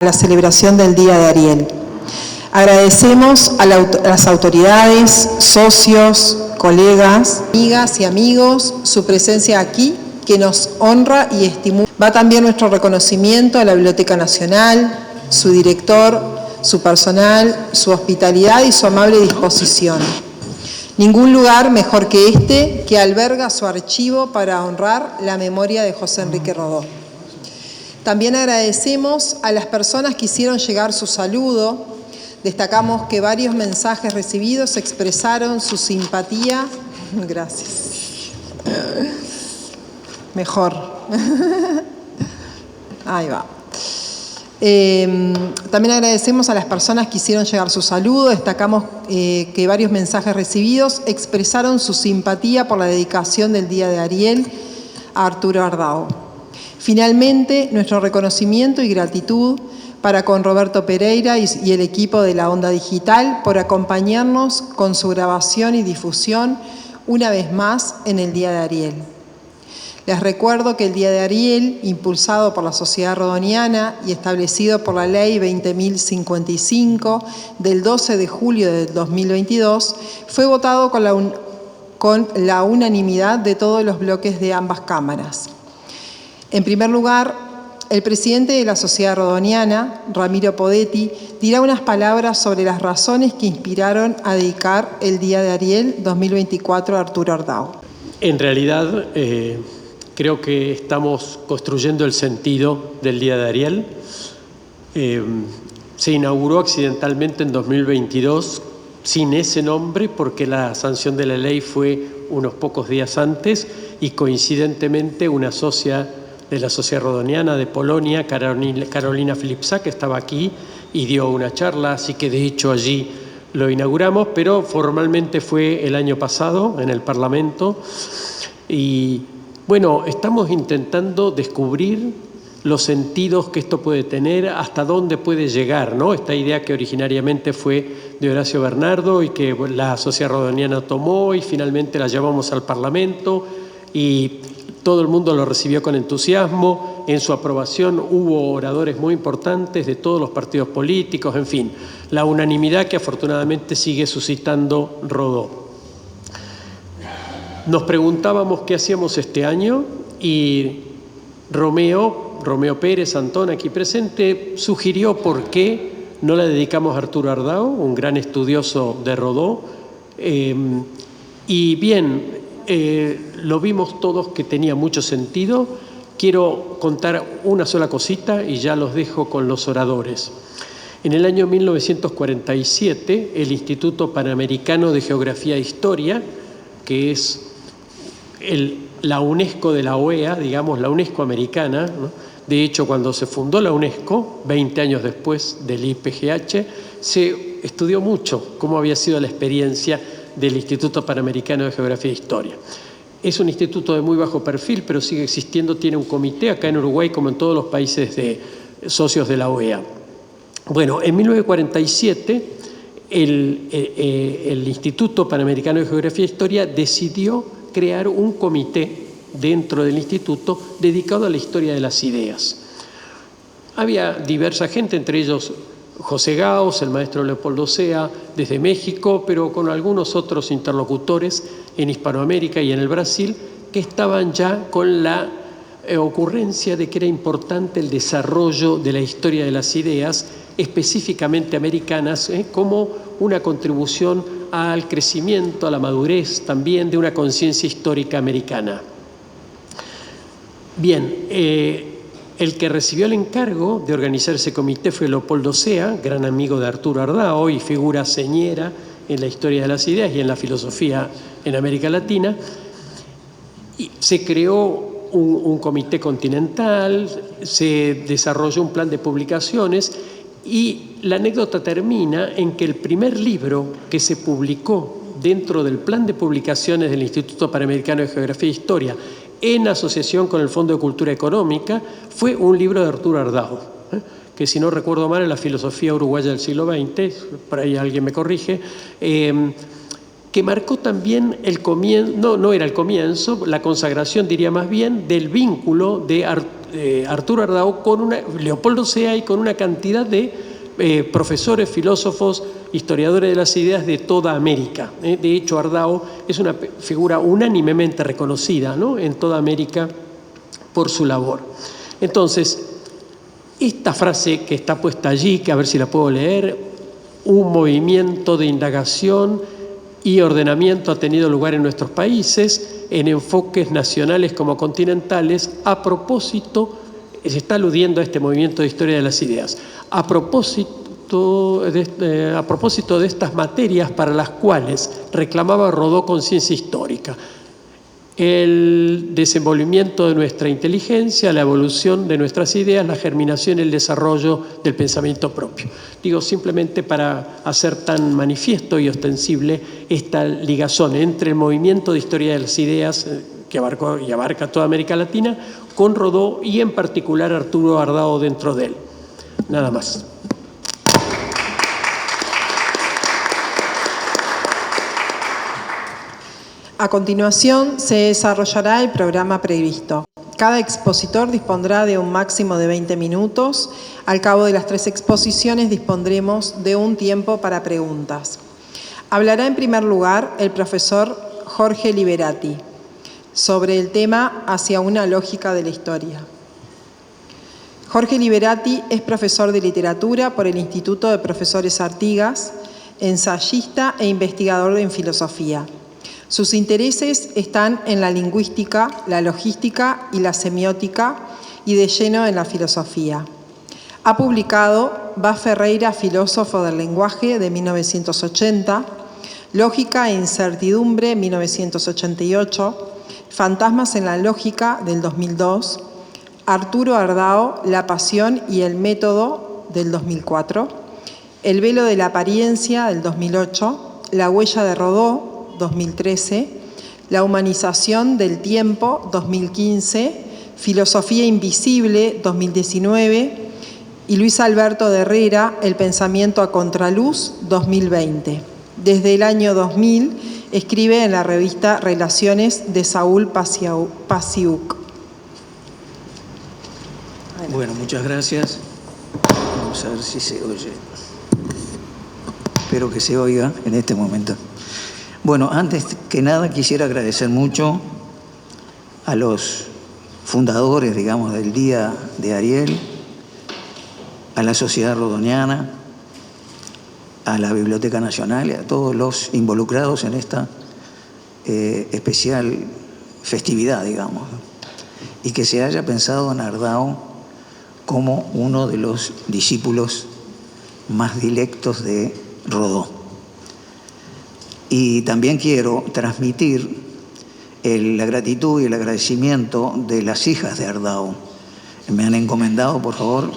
la celebración del Día de Ariel. Agradecemos a las autoridades, socios, colegas, amigas y amigos su presencia aquí, que nos honra y estimula. Va también nuestro reconocimiento a la Biblioteca Nacional, su director, su personal, su hospitalidad y su amable disposición. Ningún lugar mejor que este, que alberga su archivo para honrar la memoria de José Enrique Rodó. También agradecemos a las personas que hicieron llegar su saludo. Destacamos que varios mensajes recibidos expresaron su simpatía. Gracias. Mejor. Ahí va. También agradecemos a las personas que hicieron llegar su saludo. Destacamos que varios mensajes recibidos expresaron su simpatía por la dedicación del Día de Ariel a Arturo Ardao. Finalmente, nuestro reconocimiento y gratitud para con Roberto Pereira y el equipo de la Onda Digital por acompañarnos con su grabación y difusión una vez más en el Día de Ariel. Les recuerdo que el Día de Ariel, impulsado por la Sociedad Rodoniana y establecido por la Ley 20.055 del 12 de julio del 2022, fue votado con la unanimidad de todos los bloques de ambas cámaras. En primer lugar, el presidente de la Sociedad Rodoniana, Ramiro Podetti, dirá unas palabras sobre las razones que inspiraron a dedicar el Día de Ariel 2024 a Arturo Ardao. En realidad, creo que estamos construyendo el sentido del Día de Ariel. Se inauguró accidentalmente en 2022 sin ese nombre porque la sanción de la ley fue unos pocos días antes y coincidentemente una socia de la Sociedad Rodoniana de Polonia, Carolina Filipczak, que estaba aquí y dio una charla, así que de hecho allí lo inauguramos, pero formalmente fue el año pasado en el Parlamento. Y bueno, estamos intentando descubrir los sentidos que esto puede tener, hasta dónde puede llegar, ¿no? Esta idea que originariamente fue de Horacio Bernardo y que la Sociedad Rodoniana tomó y finalmente la llevamos al Parlamento y todo el mundo lo recibió con entusiasmo. En su aprobación hubo oradores muy importantes de todos los partidos políticos, en fin, la unanimidad que afortunadamente sigue suscitando Rodó. Nos preguntábamos qué hacíamos este año y Romeo Pérez Antón, aquí presente, sugirió por qué no la dedicamos a Arturo Ardao, un gran estudioso de Rodó. Y bien, lo vimos todos que tenía mucho sentido. Quiero contar una sola cosita y ya los dejo con los oradores. En el año 1947, el Instituto Panamericano de Geografía e Historia, que es la UNESCO de la OEA, digamos, la UNESCO americana, ¿no? De hecho, cuando se fundó la UNESCO, 20 años después del IPGH, se estudió mucho cómo había sido la experiencia del Instituto Panamericano de Geografía e Historia. Es un instituto de muy bajo perfil, pero sigue existiendo, tiene un comité acá en Uruguay, como en todos los países socios de la OEA. Bueno, en 1947, el Instituto Panamericano de Geografía e Historia decidió crear un comité dentro del instituto dedicado a la historia de las ideas. Había diversa gente, entre ellos José Gauss, el maestro Leopoldo Sea, desde México, pero con algunos otros interlocutores en Hispanoamérica y en el Brasil, que estaban ya con la ocurrencia de que era importante el desarrollo de la historia de las ideas, específicamente americanas, como una contribución al crecimiento, a la madurez también de una conciencia histórica americana. Bien, el que recibió el encargo de organizar ese comité fue Leopoldo Sea, gran amigo de Arturo Ardao y figura señera en la historia de las ideas y en la filosofía en América Latina. Y se creó un comité continental, se desarrolló un plan de publicaciones y la anécdota termina en que el primer libro que se publicó dentro del plan de publicaciones del Instituto Panamericano de Geografía e Historia en asociación con el Fondo de Cultura Económica, fue un libro de Arturo Ardao, que si no recuerdo mal es la filosofía uruguaya del siglo XX, por ahí alguien me corrige, que marcó también el comienzo, no era el comienzo, la consagración diría más bien del vínculo de Arturo Ardao, Leopoldo Sea y con una cantidad de profesores, filósofos, historiadores de las ideas de toda América. De hecho, Ardao es una figura unánimemente reconocida, ¿no?, en toda América por su labor. Entonces, esta frase que está puesta allí, que a ver si la puedo leer: un movimiento de indagación y ordenamiento ha tenido lugar en nuestros países, en enfoques nacionales como continentales, a propósito, se está aludiendo a este movimiento de historia de las ideas, a propósito de estas materias para las cuales reclamaba Rodó conciencia histórica: el desenvolvimiento de nuestra inteligencia, la evolución de nuestras ideas, la germinación y el desarrollo del pensamiento propio. Digo, simplemente para hacer tan manifiesto y ostensible esta ligazón entre el movimiento de historia de las ideas que abarca toda América Latina, con Rodó y en particular Arturo Ardao dentro de él. Nada más. A continuación se desarrollará el programa previsto. Cada expositor dispondrá de un máximo de 20 minutos. Al cabo de las 3 exposiciones dispondremos de un tiempo para preguntas. Hablará en primer lugar el profesor Jorge Liberati sobre el tema Hacia una lógica de la historia. Jorge Liberati es profesor de literatura por el Instituto de Profesores Artigas, ensayista e investigador en filosofía. Sus intereses están en la lingüística, la logística y la semiótica, y de lleno en la filosofía. Ha publicado Va Ferreira, filósofo del lenguaje, de 1980, Lógica e incertidumbre, 1988, Fantasmas en la lógica, del 2002, Arturo Ardao, La pasión y el método, del 2004, El velo de la apariencia, del 2008, La huella de Rodó, 2013, La humanización del tiempo, 2015, Filosofía invisible, 2019, y Luis Alberto de Herrera, El pensamiento a contraluz, 2020. Desde el año 2000 escribe en la revista Relaciones de Saúl Pasiuk. Bueno, muchas gracias. Vamos a ver si se oye. Espero que se oiga en este momento. Bueno, antes que nada quisiera agradecer mucho a los fundadores, digamos, del Día de Ariel, a la Sociedad Rodoniana, a la Biblioteca Nacional y a todos los involucrados en esta especial festividad, digamos, y que se haya pensado en Ardao como uno de los discípulos más dilectos de Rodó. Y también quiero transmitir la gratitud y el agradecimiento de las hijas de Ardao. Me han encomendado, por favor,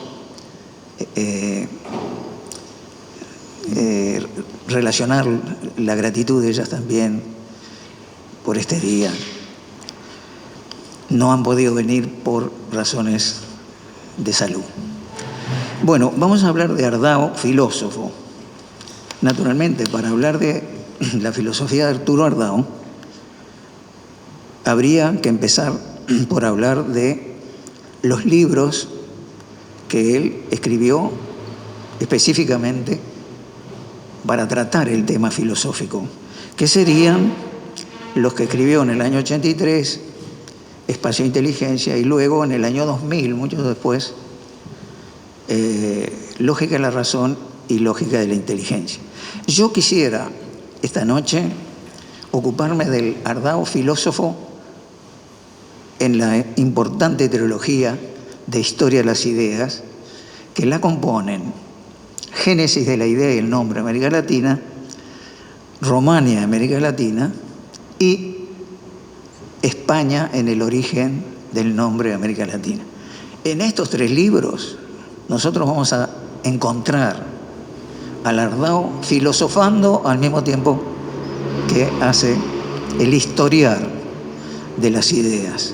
relacionar la gratitud de ellas también por este día. No han podido venir por razones de salud. Bueno, vamos a hablar de Ardao, filósofo. Naturalmente, para hablar de la filosofía de Arturo Ardao, habría que empezar por hablar de los libros que él escribió específicamente para tratar el tema filosófico, que serían los que escribió en el año 83, Espacio e Inteligencia, y luego en el año 2000, mucho después, Lógica de la Razón y Lógica de la Inteligencia. Yo quisiera esta noche ocuparme del Ardao filósofo en la importante trilogía de Historia de las Ideas, que la componen Génesis de la idea y el nombre, América Latina, Romania, América Latina, y España en el origen del nombre América Latina. En estos 3 libros nosotros vamos a encontrar al Ardao filosofando al mismo tiempo que hace el historiar de las ideas.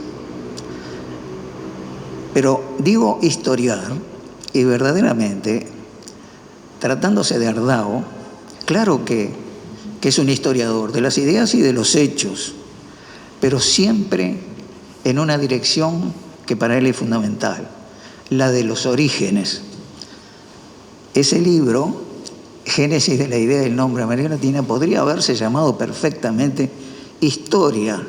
Pero digo historiar, y verdaderamente, tratándose de Ardao, claro que es un historiador de las ideas y de los hechos, pero siempre en una dirección que para él es fundamental, la de los orígenes. Ese libro, Génesis de la idea del nombre América Latina, podría haberse llamado perfectamente Historia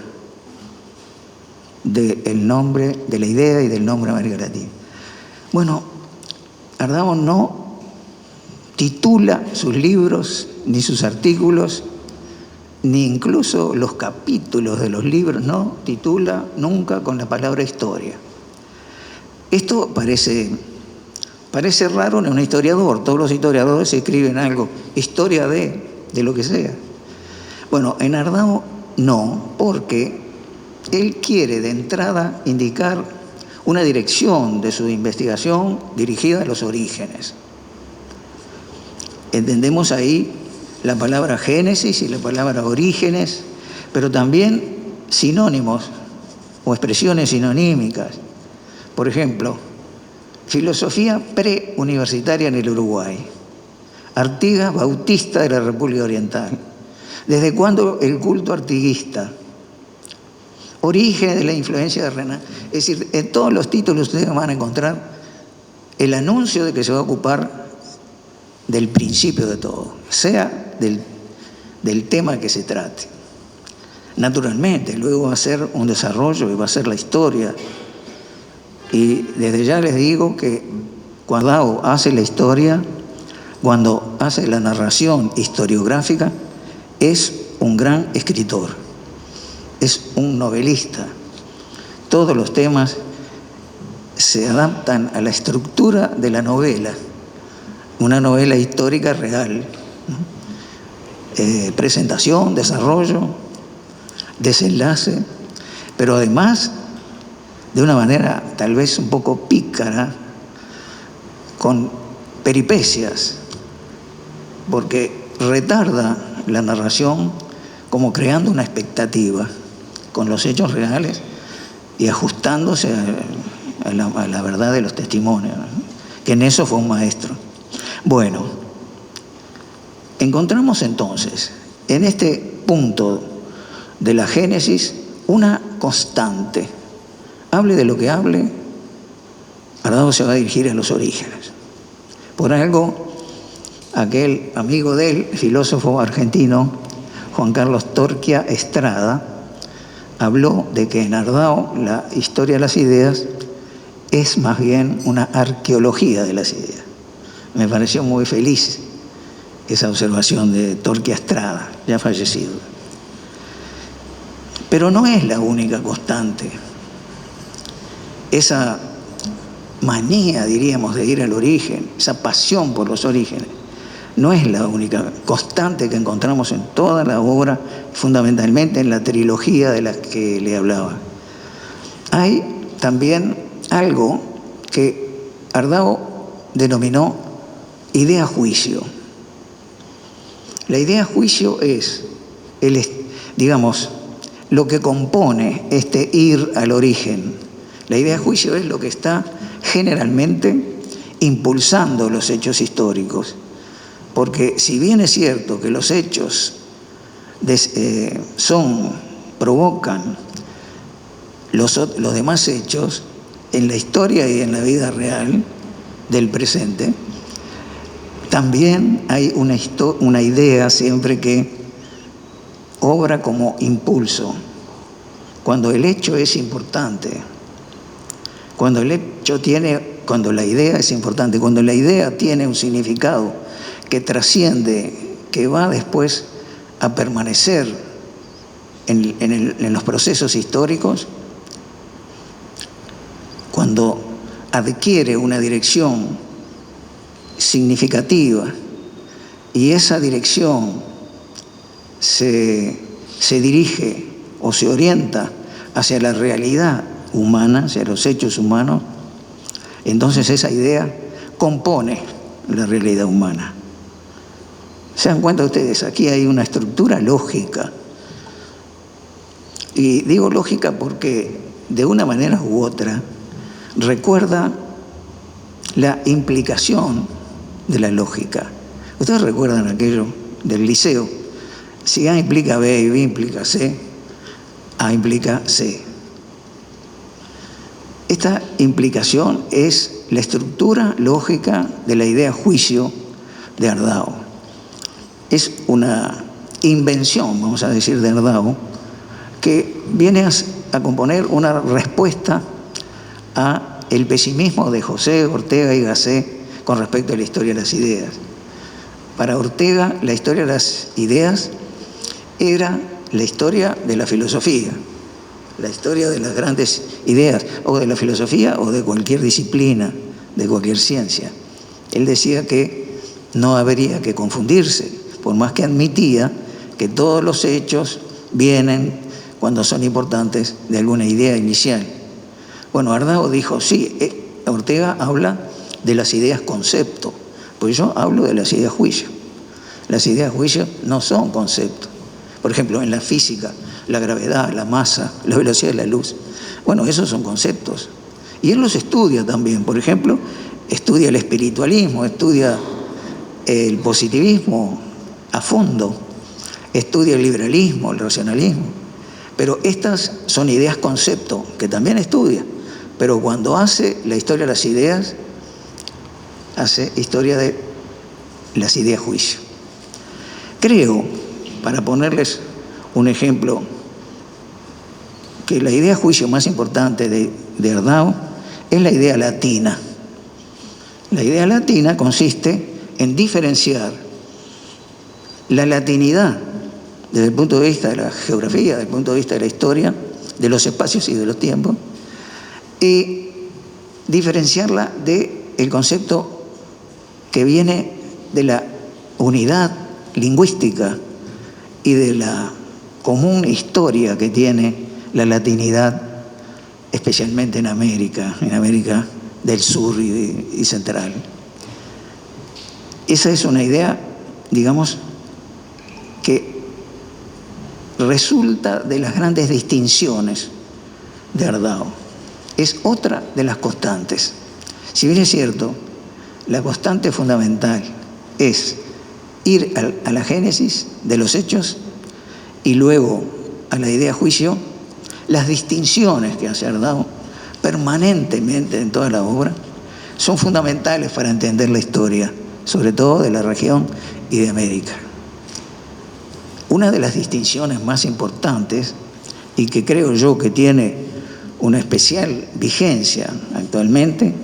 del nombre, de la idea y del nombre América Latina. Bueno, Ardao no titula sus libros, ni sus artículos, ni incluso los capítulos de los libros, no titula nunca con la palabra historia. Esto parece raro en un historiador. Todos los historiadores escriben algo, historia de lo que sea. Bueno, en Ardao no, porque él quiere de entrada indicar una dirección de su investigación dirigida a los orígenes. Entendemos ahí la palabra génesis y la palabra orígenes, pero también sinónimos o expresiones sinonímicas. Por ejemplo, filosofía preuniversitaria en el Uruguay. Artigas Bautista de la República Oriental. ¿Desde cuándo el culto artiguista? Origen de la influencia de Renan. Es decir, en todos los títulos ustedes van a encontrar el anuncio de que se va a ocupar del principio de todo, sea del tema que se trate. Naturalmente, luego va a ser un desarrollo y va a ser la historia. Y desde ya les digo que cuando Ardao hace la historia, cuando hace la narración historiográfica, es un gran escritor, es un novelista. Todos los temas se adaptan a la estructura de la novela, una novela histórica real, ¿no? Presentación, desarrollo, desenlace, pero además de una manera tal vez un poco pícara, con peripecias, porque retarda la narración como creando una expectativa con los hechos reales y ajustándose a la verdad de los testimonios, ¿no? Que en eso fue un maestro. Bueno, encontramos entonces en este punto de la Génesis una constante. Hable de lo que hable, Ardao se va a dirigir a los orígenes. Por algo, aquel amigo de él, filósofo argentino, Juan Carlos Torquia Estrada, habló de que en Ardao la historia de las ideas es más bien una arqueología de las ideas. Me pareció muy feliz esa observación de Torquia Estrada, ya fallecido. Pero no es la única constante. Esa manía, diríamos, de ir al origen, esa pasión por los orígenes, no es la única constante que encontramos en toda la obra, fundamentalmente en la trilogía de la que le hablaba. Hay también algo que Ardao denominó idea-juicio. La idea-juicio es, digamos, lo que compone este ir al origen. La idea-juicio es lo que está generalmente impulsando los hechos históricos. Porque si bien es cierto que los hechos provocan los demás hechos en la historia y en la vida real del presente, también hay una idea siempre que obra como impulso. Cuando el hecho es importante, cuando la idea es importante, cuando la idea tiene un significado que trasciende, que va después a permanecer en los procesos históricos, cuando adquiere una dirección significativa y esa dirección se dirige o se orienta hacia la realidad humana, hacia los hechos humanos, entonces esa idea compone la realidad humana. ¿Se dan cuenta ustedes? Aquí hay una estructura lógica. Y digo lógica porque de una manera u otra recuerda la implicación de la lógica. Ustedes recuerdan aquello del liceo. Si A implica B y B implica C, A implica C. Esta implicación es la estructura lógica de la idea juicio de Ardao. Es una invención, vamos a decir, de Ardao, que viene a componer una respuesta a el pesimismo de José, Ortega y Gasset con respecto a la historia de las ideas. Para Ortega, la historia de las ideas era la historia de la filosofía, la historia de las grandes ideas, o de la filosofía o de cualquier disciplina, de cualquier ciencia. Él decía que no habría que confundirse, por más que admitía que todos los hechos vienen, cuando son importantes, de alguna idea inicial. Bueno, Ardao dijo, sí, Ortega habla de las ideas concepto, pues yo hablo de las ideas juicio. Las ideas juicio no son conceptos. Por ejemplo, en la física, la gravedad, la masa, la velocidad de la luz. Bueno, esos son conceptos. Y él los estudia también. Por ejemplo, estudia el espiritualismo, estudia el positivismo a fondo, estudia el liberalismo, el racionalismo. Pero estas son ideas concepto, que también estudia. Pero cuando hace la historia de las ideas, hace historia de las ideas juicio. Creo, para ponerles un ejemplo, que la idea juicio más importante de Ardao es la idea latina. La idea latina consiste en diferenciar la latinidad desde el punto de vista de la geografía, desde el punto de vista de la historia, de los espacios y de los tiempos, y diferenciarla del concepto que viene de la unidad lingüística y de la común historia que tiene la latinidad, especialmente en América del Sur y Central. Esa es una idea, digamos, que resulta de las grandes distinciones de Ardao. Es otra de las constantes. Si bien es cierto, la constante fundamental es ir a la génesis de los hechos y luego a la idea juicio, las distinciones que hace Ardao permanentemente en toda la obra son fundamentales para entender la historia, sobre todo de la región y de América. Una de las distinciones más importantes, y que creo yo que tiene una especial vigencia actualmente,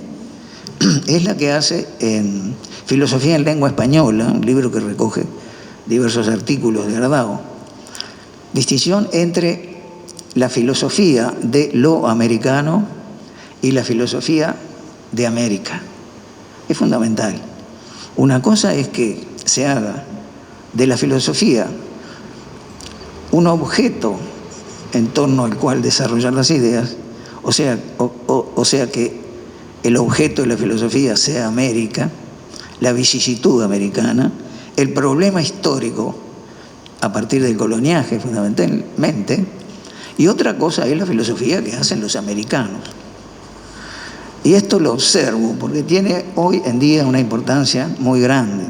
es la que hace en Filosofía en Lengua Española, un libro que recoge diversos artículos de Ardao. Distinción entre la filosofía de lo americano y la filosofía de América. Es fundamental. Una cosa es que se haga de la filosofía un objeto en torno al cual desarrollar las ideas, o sea que el objeto de la filosofía sea América, la vicisitud americana, el problema histórico a partir del coloniaje fundamentalmente, y otra cosa es la filosofía que hacen los americanos. Y esto lo observo porque tiene hoy en día una importancia muy grande,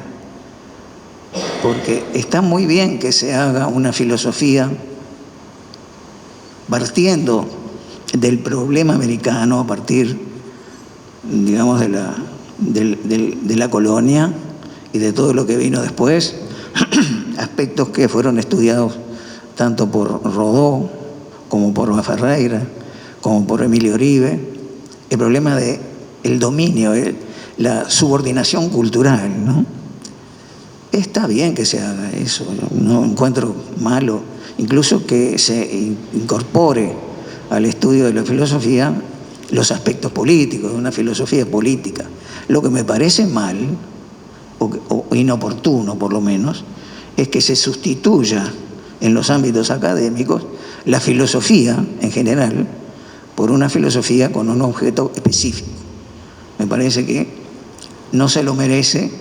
porque está muy bien que se haga una filosofía partiendo del problema americano a partir, digamos, de la colonia y de todo lo que vino después, aspectos que fueron estudiados tanto por Rodó como por Ferreira, como por Emilio Uribe, el problema del dominio, la subordinación cultural, ¿no? Está bien que se haga eso, no encuentro malo, incluso que se incorpore al estudio de la filosofía los aspectos políticos, de una filosofía política. Lo que me parece mal, o inoportuno por lo menos, es que se sustituya en los ámbitos académicos la filosofía en general por una filosofía con un objeto específico. Me parece que no se lo merece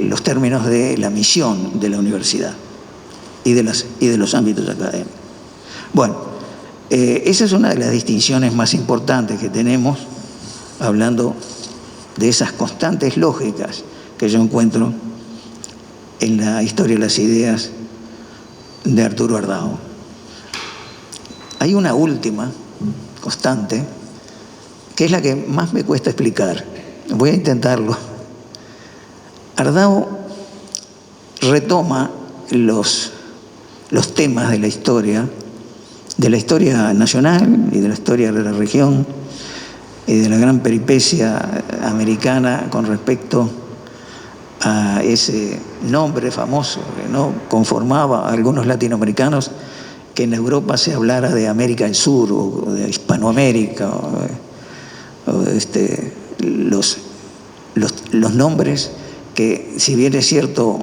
los términos de la misión de la universidad y de los ámbitos académicos. Bueno, esa es una de las distinciones más importantes que tenemos, hablando de esas constantes lógicas que yo encuentro en la historia de las ideas de Arturo Ardao. Hay una última constante que es la que más me cuesta explicar. Voy a intentarlo. Ardao retoma los temas de la historia nacional y de la historia de la región y de la gran peripecia americana con respecto a ese nombre famoso que no conformaba a algunos latinoamericanos que en Europa se hablara de América del Sur o de Hispanoamérica, los nombres que, si bien es cierto,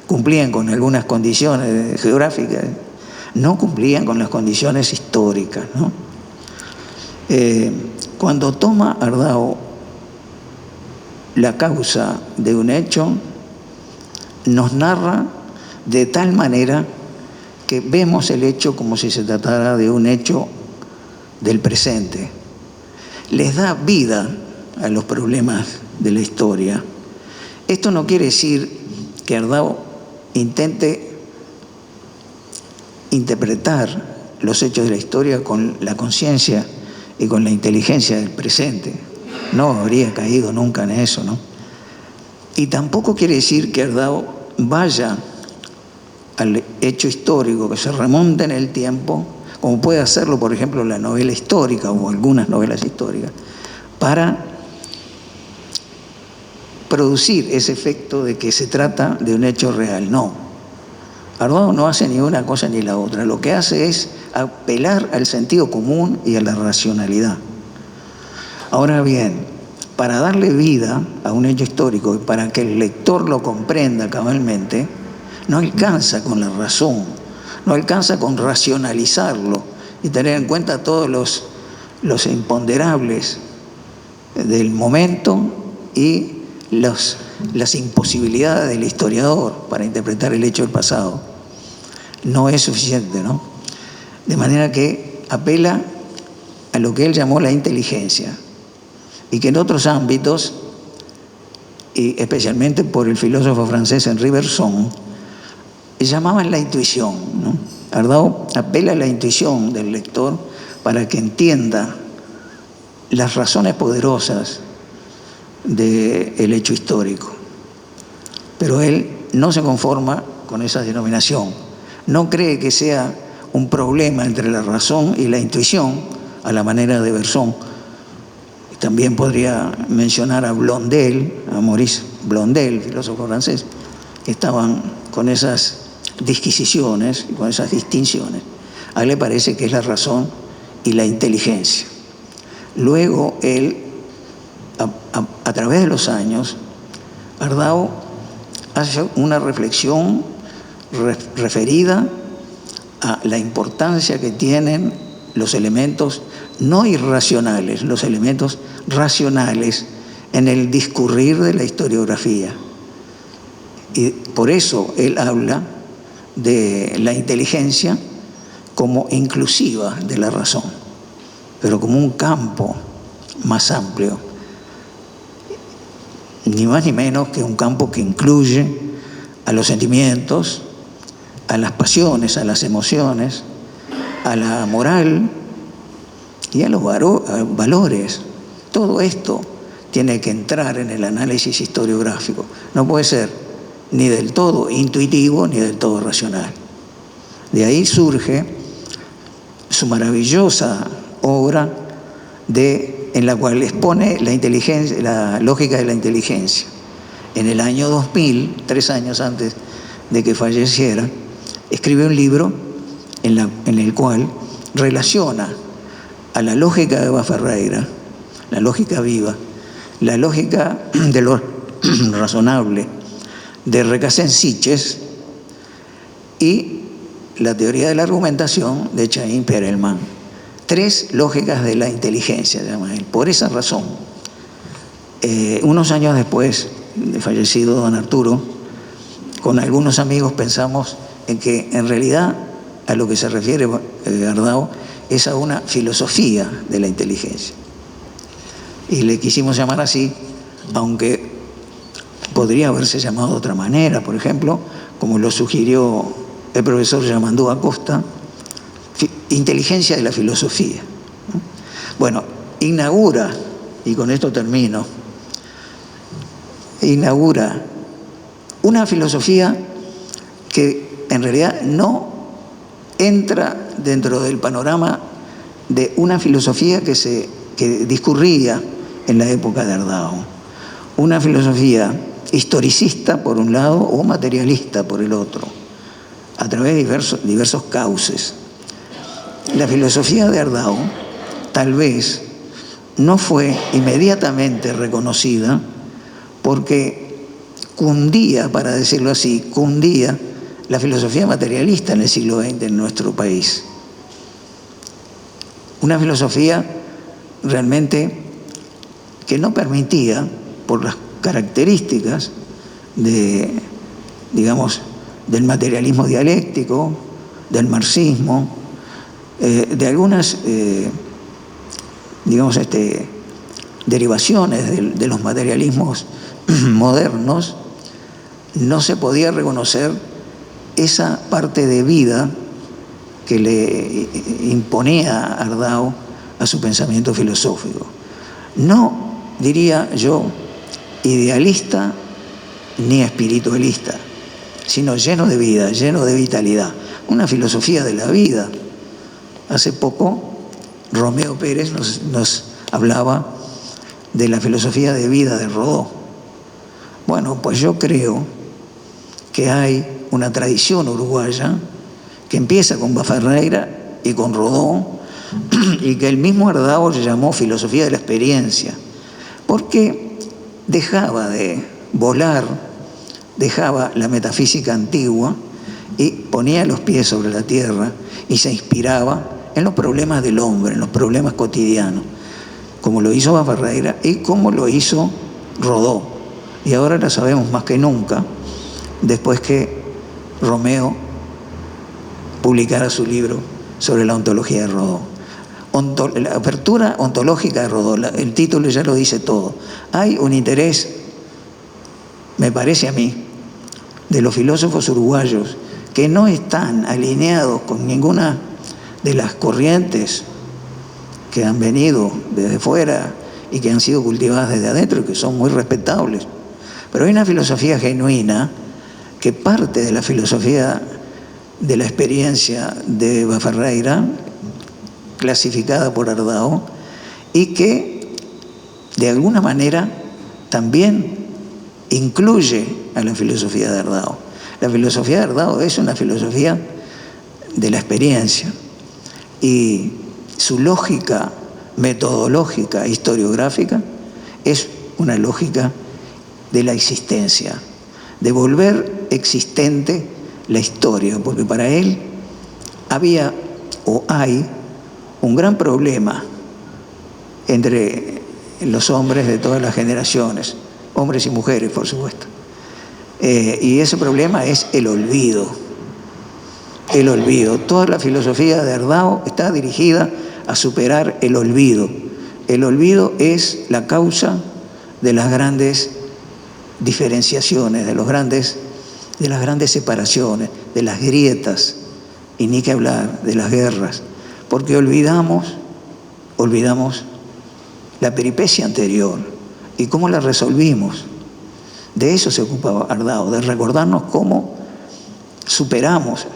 cumplían con algunas condiciones geográficas, no cumplían con las condiciones históricas, ¿no? Cuando toma Ardao la causa de un hecho, nos narra de tal manera que vemos el hecho como si se tratara de un hecho del presente. Les da vida a los problemas de la historia. Esto no quiere decir que Ardao intente interpretar los hechos de la historia con la conciencia y con la inteligencia del presente. No habría caído nunca en eso, ¿no? Y tampoco quiere decir que Ardao vaya al hecho histórico, que se remonte en el tiempo, como puede hacerlo, por ejemplo, la novela histórica o algunas novelas históricas, para producir ese efecto de que se trata de un hecho real. No. Ardao no hace ni una cosa ni la otra. Lo que hace es apelar al sentido común y a la racionalidad. Ahora bien, para darle vida a un hecho histórico y para que el lector lo comprenda cabalmente, no alcanza con la razón, no alcanza con racionalizarlo y tener en cuenta todos los imponderables del momento y las imposibilidades del historiador para interpretar el hecho del pasado. No es suficiente, ¿no? De manera que apela a lo que él llamó la inteligencia, y que en otros ámbitos, y especialmente por el filósofo francés Henri Bergson, llamaban la intuición, ¿no? Ardao apela a la intuición del lector para que entienda las razones poderosas del hecho histórico. Pero él no se conforma con esa denominación. No cree que sea un problema entre la razón y la intuición a la manera de Bergson. También podría mencionar a Blondel, a Maurice Blondel, filósofo francés, que estaban con esas disquisiciones, con esas distinciones. A él le parece que es la razón y la inteligencia. Luego él, a través de los años, Ardao hace una reflexión referida a la importancia que tienen los elementos no irracionales, los elementos racionales en el discurrir de la historiografía. Y por eso él habla de la inteligencia como inclusiva de la razón, pero como un campo más amplio, ni más ni menos que un campo que incluye a los sentimientos, a las pasiones, a las emociones, a la moral y a los valores. Todo esto tiene que entrar en el análisis historiográfico. No puede ser ni del todo intuitivo ni del todo racional. De ahí surge su maravillosa obra en la cual expone la inteligencia, la lógica de la inteligencia. En el año 2000, 3 años antes de que falleciera, escribe un libro en el cual relaciona a la lógica de Eva Ferreira, la lógica viva, la lógica de lo razonable de Recasens-Sitges y la teoría de la argumentación de Chaim Perelman. 3 lógicas de la inteligencia, llama él. Por esa razón, unos años después de fallecido don Arturo, con algunos amigos pensamos en que en realidad a lo que se refiere Ardao es a una filosofía de la inteligencia. Y le quisimos llamar así, aunque podría haberse llamado de otra manera, por ejemplo, como lo sugirió el profesor Yamandú Acosta, inteligencia de la filosofía. Bueno, inaugura, y con esto termino, inaugura una filosofía que en realidad no entra dentro del panorama de una filosofía que discurría en la época de Ardao. Una filosofía historicista por un lado o materialista por el otro, a través de diversos cauces. La filosofía de Ardao tal vez no fue inmediatamente reconocida porque cundía, para decirlo así, cundía la filosofía materialista en el siglo XX en nuestro país. Una filosofía realmente que no permitía, por las características digamos, del materialismo dialéctico, del marxismo, de algunas, digamos, derivaciones de los materialismos modernos, no se podía reconocer esa parte de vida que le imponía Ardao a su pensamiento filosófico. No, diría yo, idealista ni espiritualista, sino lleno de vida, lleno de vitalidad. Una filosofía de la vida. Hace poco Romeo Pérez nos hablaba de la filosofía de vida de Rodó. Bueno, pues yo creo que hay una tradición uruguaya que empieza con Baferreira y con Rodó, y que el mismo Ardao llamó filosofía de la experiencia, porque dejaba de volar, dejaba la metafísica antigua y ponía los pies sobre la tierra y se inspiraba en los problemas del hombre, en los problemas cotidianos, como lo hizo Baferreira y como lo hizo Rodó. Y ahora lo sabemos más que nunca, después que Romeo publicara su libro sobre la ontología de Rodó. La apertura ontológica de Rodó, el título ya lo dice todo. Hay un interés, me parece a mí, de los filósofos uruguayos que no están alineados con ninguna de las corrientes que han venido desde fuera y que han sido cultivadas desde adentro y que son muy respetables. Pero hay una filosofía genuina que parte de la filosofía de la experiencia de Baferreira, clasificada por Ardao, y que de alguna manera también incluye a la filosofía de Ardao. La filosofía de Ardao es una filosofía de la experiencia y su lógica metodológica, historiográfica, es una lógica de la existencia, de volver existente la historia, porque para él había o hay un gran problema entre los hombres de todas las generaciones, hombres y mujeres, por supuesto. Y ese problema es el olvido. El olvido. Toda la filosofía de Ardao está dirigida a superar el olvido. El olvido es la causa de las grandes diferenciaciones, de las grandes separaciones, de las grietas, y ni que hablar de las guerras, porque olvidamos la peripecia anterior y cómo la resolvimos. De eso se ocupaba Ardao, de recordarnos cómo superamos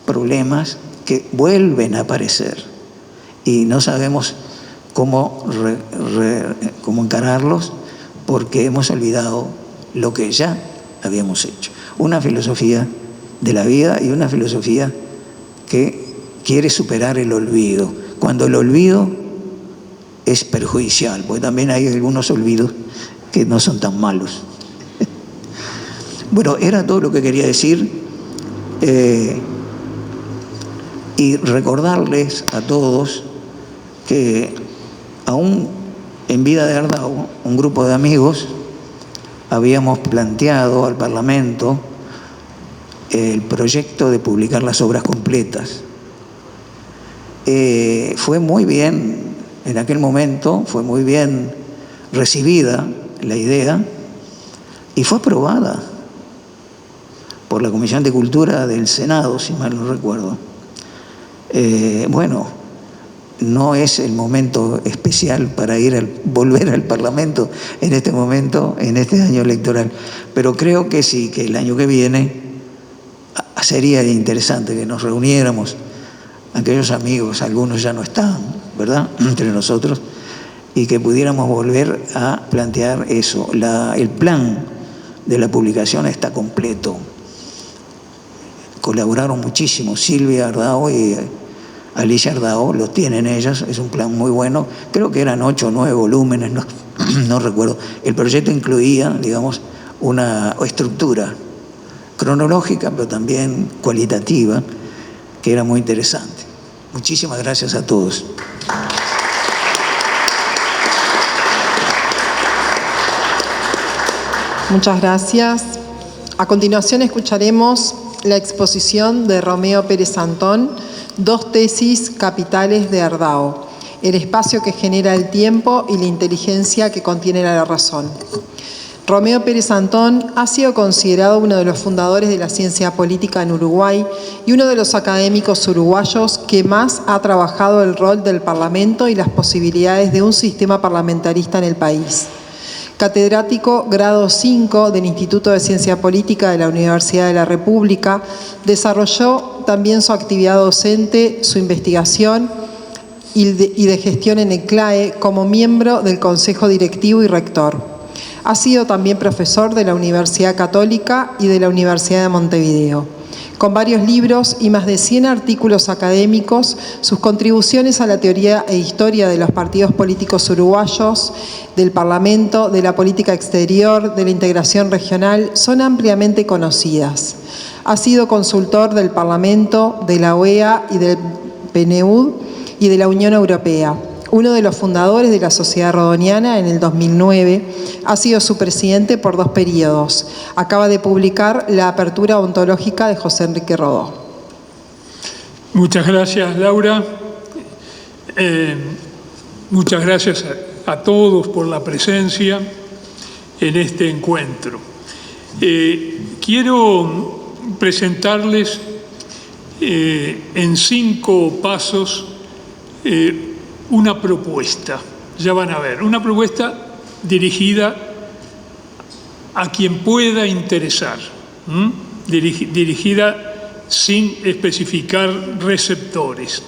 problemas que vuelven a aparecer y no sabemos cómo encararlos porque hemos olvidado lo que ya habíamos hecho. Una filosofía de la vida y una filosofía que quiere superar el olvido, cuando el olvido es perjudicial, porque también hay algunos olvidos que no son tan malos. Bueno, era todo lo que quería decir, y recordarles a todos que aún en vida de Ardao, un grupo de amigos habíamos planteado al Parlamento el proyecto de publicar las obras completas. Fue muy bien, en aquel momento, fue muy bien recibida la idea y fue aprobada por la Comisión de Cultura del Senado, si mal no recuerdo. Bueno, no es el momento especial para volver al Parlamento en este momento, en este año electoral. Pero creo que sí, que el año que viene sería interesante que nos reuniéramos, aquellos amigos, algunos ya no están, ¿verdad?, entre nosotros, y que pudiéramos volver a plantear eso. El plan de la publicación está completo. Colaboraron muchísimo Silvia Ardao y Alicia Ardao, lo tienen ellas, es un plan muy bueno. Creo que eran 8 o 9 volúmenes, no recuerdo. El proyecto incluía, digamos, una estructura cronológica, pero también cualitativa, que era muy interesante. Muchísimas gracias a todos. Muchas gracias. A continuación escucharemos la exposición de Romeo Pérez Antón, 2 tesis capitales de Ardao, el espacio que genera el tiempo y la inteligencia que contiene la razón. Romeo Pérez Antón ha sido considerado uno de los fundadores de la ciencia política en Uruguay y uno de los académicos uruguayos que más ha trabajado el rol del Parlamento y las posibilidades de un sistema parlamentarista en el país. Catedrático grado 5 del Instituto de Ciencia Política de la Universidad de la República, desarrolló también su actividad docente, su investigación y de gestión en el CLAE como miembro del Consejo Directivo y Rector. Ha sido también profesor de la Universidad Católica y de la Universidad de Montevideo. Con varios libros y más de 100 artículos académicos, sus contribuciones a la teoría e historia de los partidos políticos uruguayos, del Parlamento, de la política exterior, de la integración regional, son ampliamente conocidas. Ha sido consultor del Parlamento, de la OEA y del PNUD y de la Unión Europea. Uno de los fundadores de la Sociedad Rodoniana en el 2009, ha sido su presidente por 2 periodos. Acaba de publicar La apertura ontológica de José Enrique Rodó. Muchas gracias, Laura. Muchas gracias a todos por la presencia en este encuentro. Quiero presentarles en 5 pasos una propuesta, ya van a ver, una propuesta dirigida a quien pueda interesar, dirigida sin especificar receptores.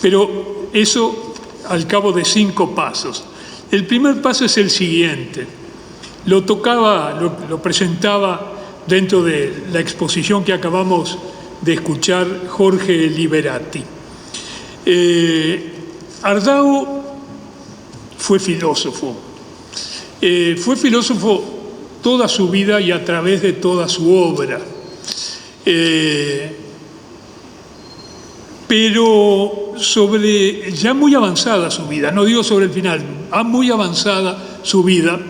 Pero eso al cabo de 5 pasos. El primer paso es el siguiente. Lo presentaba dentro de la exposición que acabamos de escuchar Jorge Liberati. Ardao fue filósofo. Fue filósofo toda su vida y a través de toda su obra. Pero ya muy avanzada su vida, no digo sobre el final, muy avanzada su vida,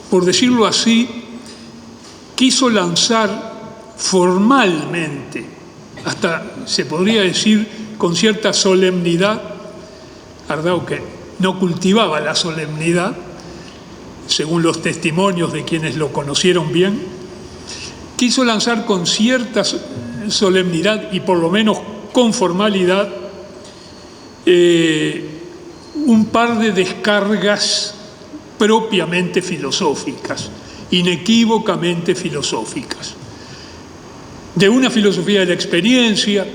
por decirlo así, quiso lanzar formalmente, hasta se podría decir con cierta solemnidad, Ardao que no cultivaba la solemnidad, según los testimonios de quienes lo conocieron bien, quiso lanzar con cierta solemnidad y por lo menos con formalidad un par de descargas propiamente filosóficas, inequívocamente filosóficas. De una filosofía de la experiencia,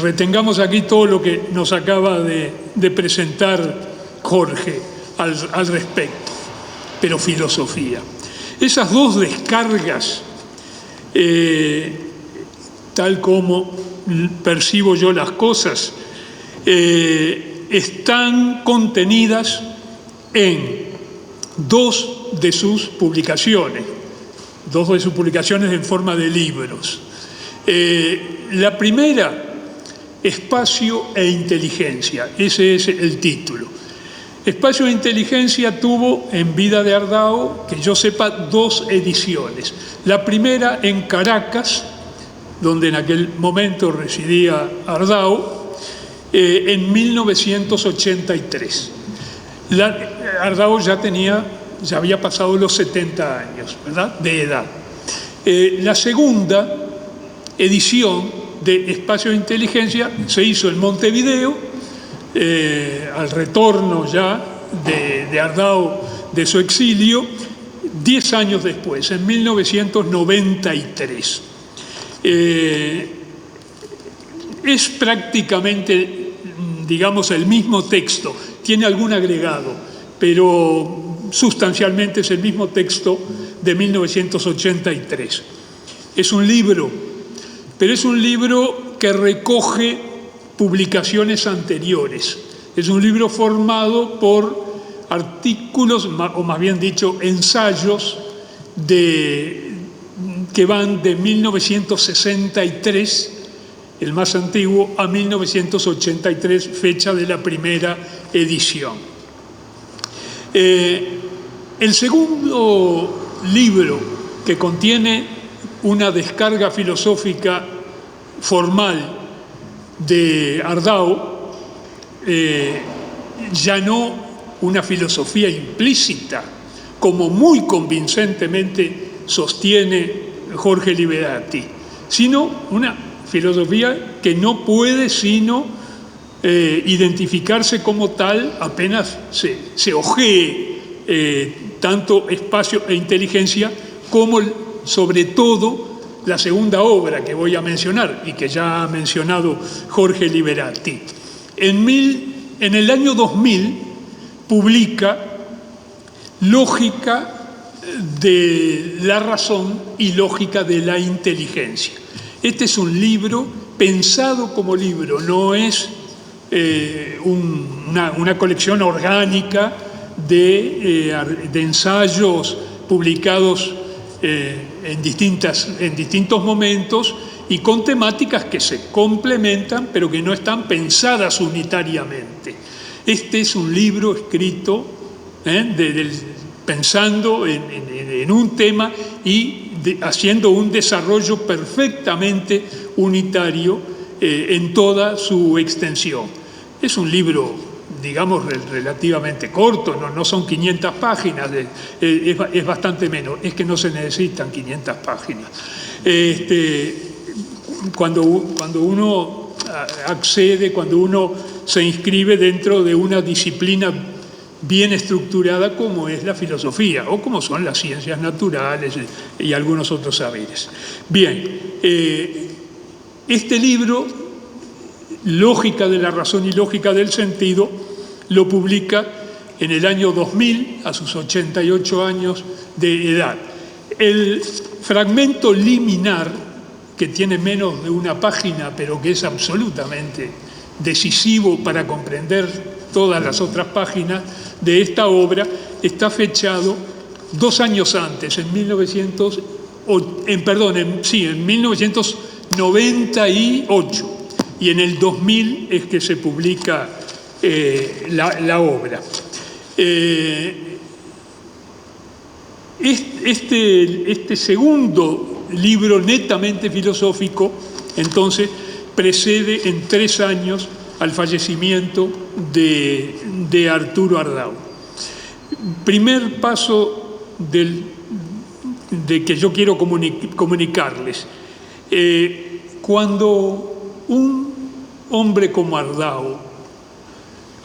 retengamos aquí todo lo que nos acaba de presentar Jorge al respecto, pero filosofía. Esas 2 descargas, tal como percibo yo las cosas, están contenidas en 2 de sus publicaciones. 2 de sus publicaciones en forma de libros. La primera, Espacio e Inteligencia, ese es el título. Espacio e Inteligencia tuvo en vida de Ardao, que yo sepa, 2 ediciones. La primera en Caracas, donde en aquel momento residía Ardao, en 1983. Ardao ya había pasado los 70 años, ¿verdad?, de edad. La segunda edición de espacio de inteligencia se hizo en Montevideo, al retorno ya de Ardao de su exilio, 10 años después, en 1993. Es prácticamente, digamos, el mismo texto, tiene algún agregado, pero sustancialmente es el mismo texto de 1983. Es un libro, pero es un libro que recoge publicaciones anteriores. Es un libro formado por artículos, o más bien dicho, ensayos que van de 1963, el más antiguo, a 1983, fecha de la primera edición. El segundo libro, que contiene una descarga filosófica formal de Ardao, ya no una filosofía implícita, como muy convincentemente sostiene Jorge Liberati, sino una filosofía que no puede sino identificarse como tal apenas se ojee tanto espacio e inteligencia como, sobre todo, la segunda obra que voy a mencionar y que ya ha mencionado Jorge Liberati. En el año 2000 publica Lógica de la razón y lógica de la inteligencia. Este es un libro pensado como libro, no es una colección orgánica de ensayos publicados en distintos momentos y con temáticas que se complementan, pero que no están pensadas unitariamente. Este es un libro escrito pensando en un tema y haciendo un desarrollo perfectamente unitario en toda su extensión. Es un libro, digamos, relativamente corto, no son 500 páginas, es bastante menos, es que no se necesitan 500 páginas. Cuando uno accede, cuando uno se inscribe dentro de una disciplina bien estructurada como es la filosofía o como son las ciencias naturales y algunos otros saberes. Bien, este libro, Lógica de la razón y lógica del sentido, lo publica en el año 2000, a sus 88 años de edad. El fragmento liminar, que tiene menos de una página, pero que es absolutamente decisivo para comprender todas las otras páginas de esta obra, está fechado 2 años antes, en 1998, y en el 2000 es que se publica la obra. Este segundo libro netamente filosófico, entonces, precede en 3 años al fallecimiento de Arturo Ardao. Primer paso de que yo quiero comunicarles. Cuando un hombre como Ardao,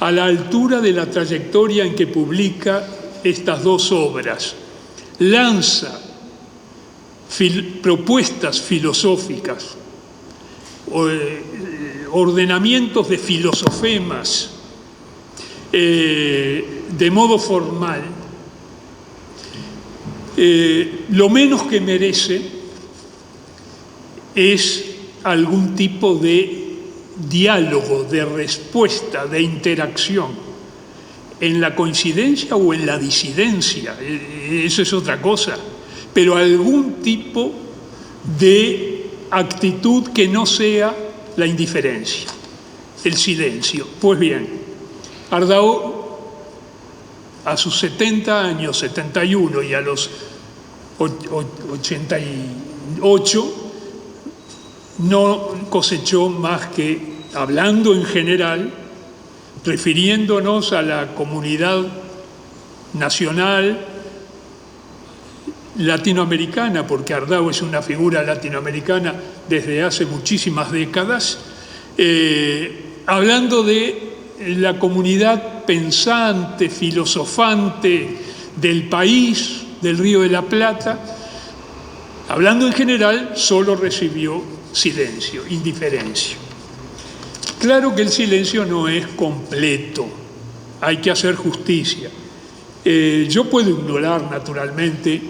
a la altura de la trayectoria en que publica estas 2 obras, lanza propuestas filosóficas, ordenamientos de filosofemas de modo formal, lo menos que merece es algún tipo de diálogo, de respuesta, de interacción, en la coincidencia o en la disidencia, eso es otra cosa, pero algún tipo de actitud que no sea la indiferencia, el silencio. Pues bien, Ardao, a sus 70 años, 71, y a los 88, no cosechó más que, hablando en general, refiriéndonos a la comunidad nacional latinoamericana, porque Ardao es una figura latinoamericana desde hace muchísimas décadas, hablando de la comunidad pensante, filosofante del país, del Río de la Plata. Hablando en general, solo recibió silencio, indiferencia. Claro que el silencio no es completo, hay que hacer justicia. Yo puedo ignorar, naturalmente,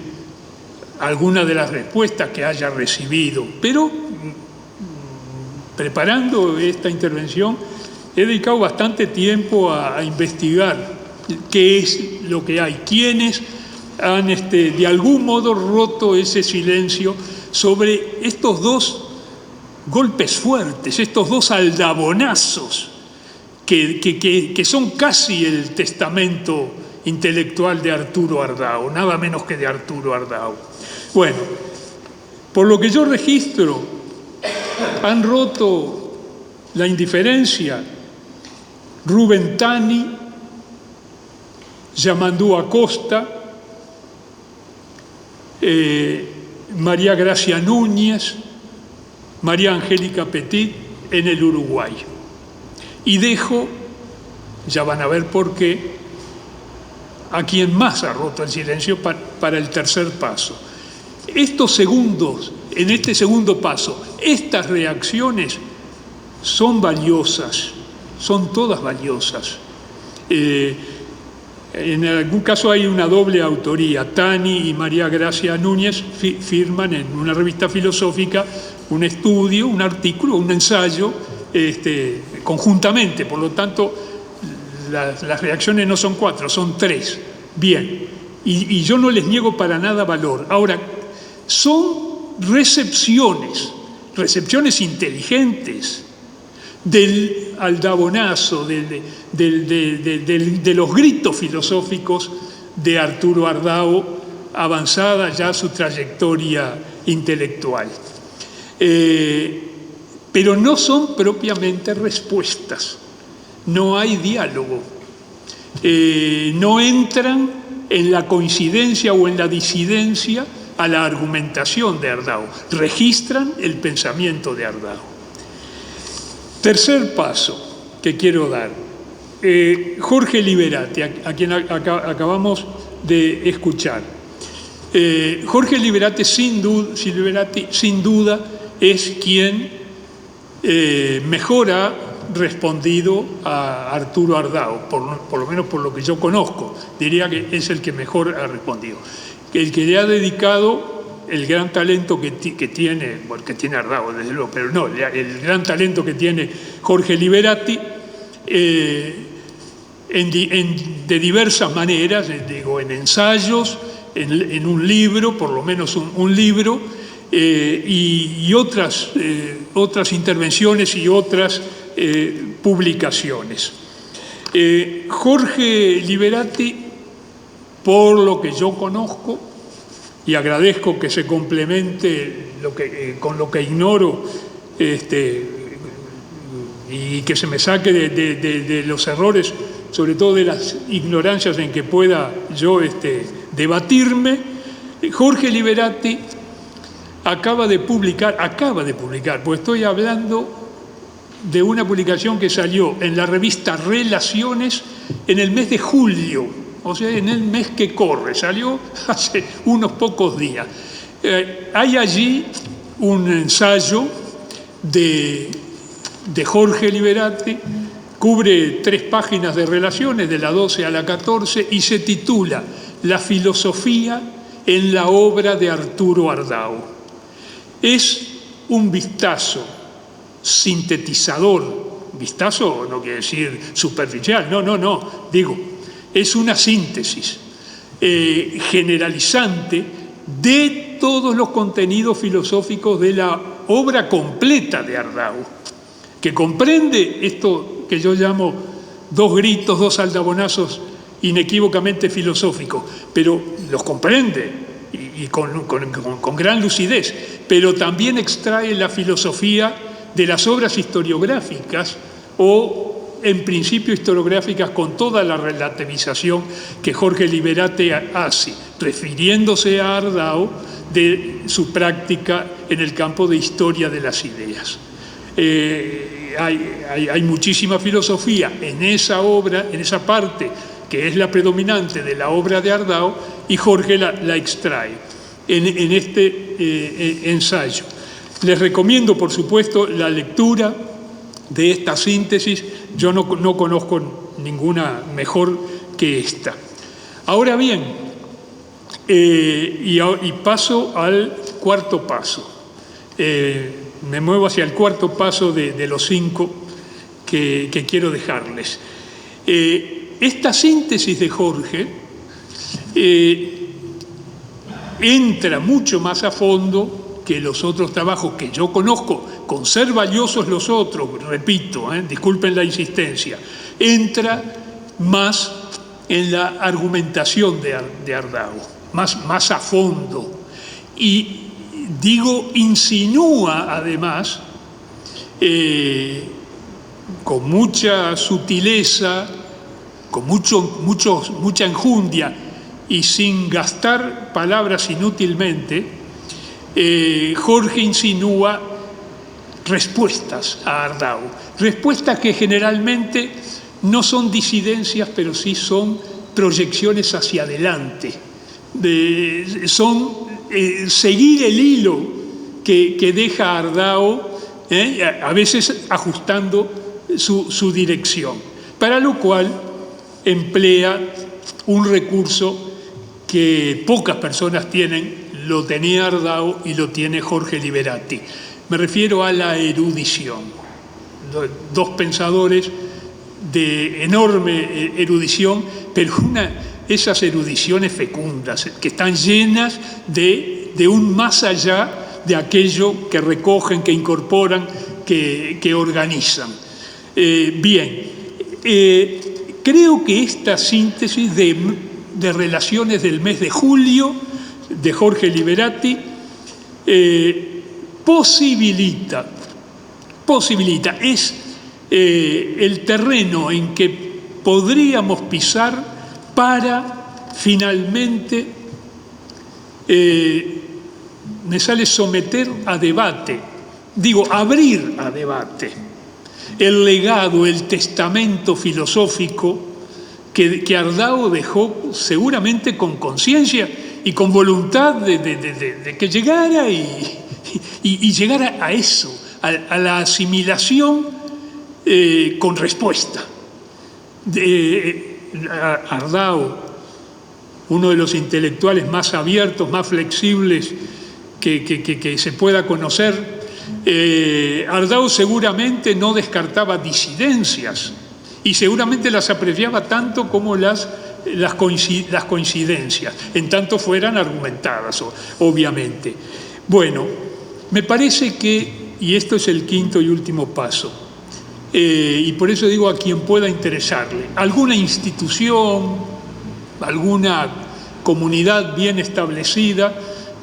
algunas de las respuestas que haya recibido, pero preparando esta intervención he dedicado bastante tiempo a investigar qué es lo que hay, quiénes han de algún modo roto ese silencio sobre estos dos golpes fuertes, estos dos aldabonazos que son casi el testamento intelectual de Arturo Ardao, nada menos que de Arturo Ardao. Bueno, por lo que yo registro, han roto la indiferencia Rubén Tani, Yamandú Acosta, María Gracia Núñez, María Angélica Petit en el Uruguay. Y dejo, ya van a ver por qué, a quien más ha roto el silencio para el tercer paso. Estos segundos, en este segundo paso, estas reacciones son valiosas, son todas valiosas. En algún caso hay una doble autoría. Tani y María Gracia Núñez firman en una revista filosófica un estudio, un artículo, un ensayo conjuntamente. Por lo tanto, las reacciones no son 4, son 3. Bien, y yo no les niego para nada valor. Ahora, son recepciones inteligentes del aldabonazo, de los gritos filosóficos de Arturo Ardao, avanzada ya su trayectoria intelectual. Pero no son propiamente respuestas, no hay diálogo, no entran en la coincidencia o en la disidencia a la argumentación de Ardao, registran el pensamiento de Ardao. Tercer paso que quiero dar, Jorge Liberati, a quien acabamos de escuchar. Jorge Liberati sin duda es quien mejor ha respondido a Arturo Ardao, por lo menos por lo que yo conozco, diría que es el que mejor ha respondido. El que le ha dedicado el gran talento que tiene, bueno, que tiene Ardao, desde luego, pero no, el gran talento que tiene Jorge Liberati, de diversas maneras, digo, en ensayos, en un libro, por lo menos un libro, y otras intervenciones y otras publicaciones. Jorge Liberati, por lo que yo conozco, y agradezco que se complemente con lo que ignoro, y que se me saque de los errores, sobre todo de las ignorancias en que pueda yo debatirme. Jorge Liberati acaba de publicar, pues estoy hablando de una publicación que salió en la revista Relaciones en el mes de julio, o sea, en el mes que corre, salió hace unos pocos días. Hay allí un ensayo de Jorge Liberati, cubre 3 páginas de Relaciones, de la 12 a la 14, y se titula La filosofía en la obra de Arturo Ardao. Es un vistazo sintetizador, vistazo no quiere decir superficial, no, digo, es una síntesis generalizante de todos los contenidos filosóficos de la obra completa de Ardao, que comprende esto que yo llamo 2 gritos, 2 aldabonazos inequívocamente filosóficos, pero los comprende y con gran lucidez, pero también extrae la filosofía de las obras historiográficas o en principio historiográficas con toda la relativización que Jorge Liberati hace, refiriéndose a Ardao de su práctica en el campo de historia de las ideas. Hay muchísima filosofía en esa obra, en esa parte que es la predominante de la obra de Ardao, y Jorge la extrae en este ensayo. Les recomiendo, por supuesto, la lectura de esta síntesis. Yo no conozco ninguna mejor que esta. Ahora bien, y paso al cuarto paso. Me muevo hacia el cuarto paso de los 5 que quiero dejarles. Esta síntesis de Jorge entra mucho más a fondo que los otros trabajos que yo conozco, con ser valiosos los otros, repito, disculpen la insistencia, entra más en la argumentación de Ardao, más a fondo. Y digo, insinúa además, con mucha sutileza, con mucha enjundia y sin gastar palabras inútilmente, Jorge insinúa respuestas a Ardao, respuestas que generalmente no son disidencias, pero sí son proyecciones hacia adelante, son seguir el hilo que deja Ardao, a veces ajustando su dirección, para lo cual emplea un recurso que pocas personas tienen. Lo tenía Ardao y lo tiene Jorge Liberati. Me refiero a la erudición. Dos pensadores de enorme erudición, pero esas erudiciones fecundas, que están llenas de un más allá de aquello que recogen, que incorporan, que organizan. Creo que esta síntesis de relaciones del mes de julio de Jorge Liberati posibilita, es el terreno en que podríamos pisar para finalmente, me sale someter a debate, abrir a debate el legado, el testamento filosófico que Ardao dejó seguramente con conciencia y con voluntad de que llegara y llegara a eso, a la asimilación con respuesta. Ardao, uno de los intelectuales más abiertos, más flexibles que se pueda conocer, Ardao seguramente no descartaba disidencias y seguramente las apreciaba tanto como las coincidencias, en tanto fueran argumentadas, obviamente. Bueno, me parece que, y esto es el quinto y último paso, y por eso digo a quien pueda interesarle, alguna institución, alguna comunidad bien establecida,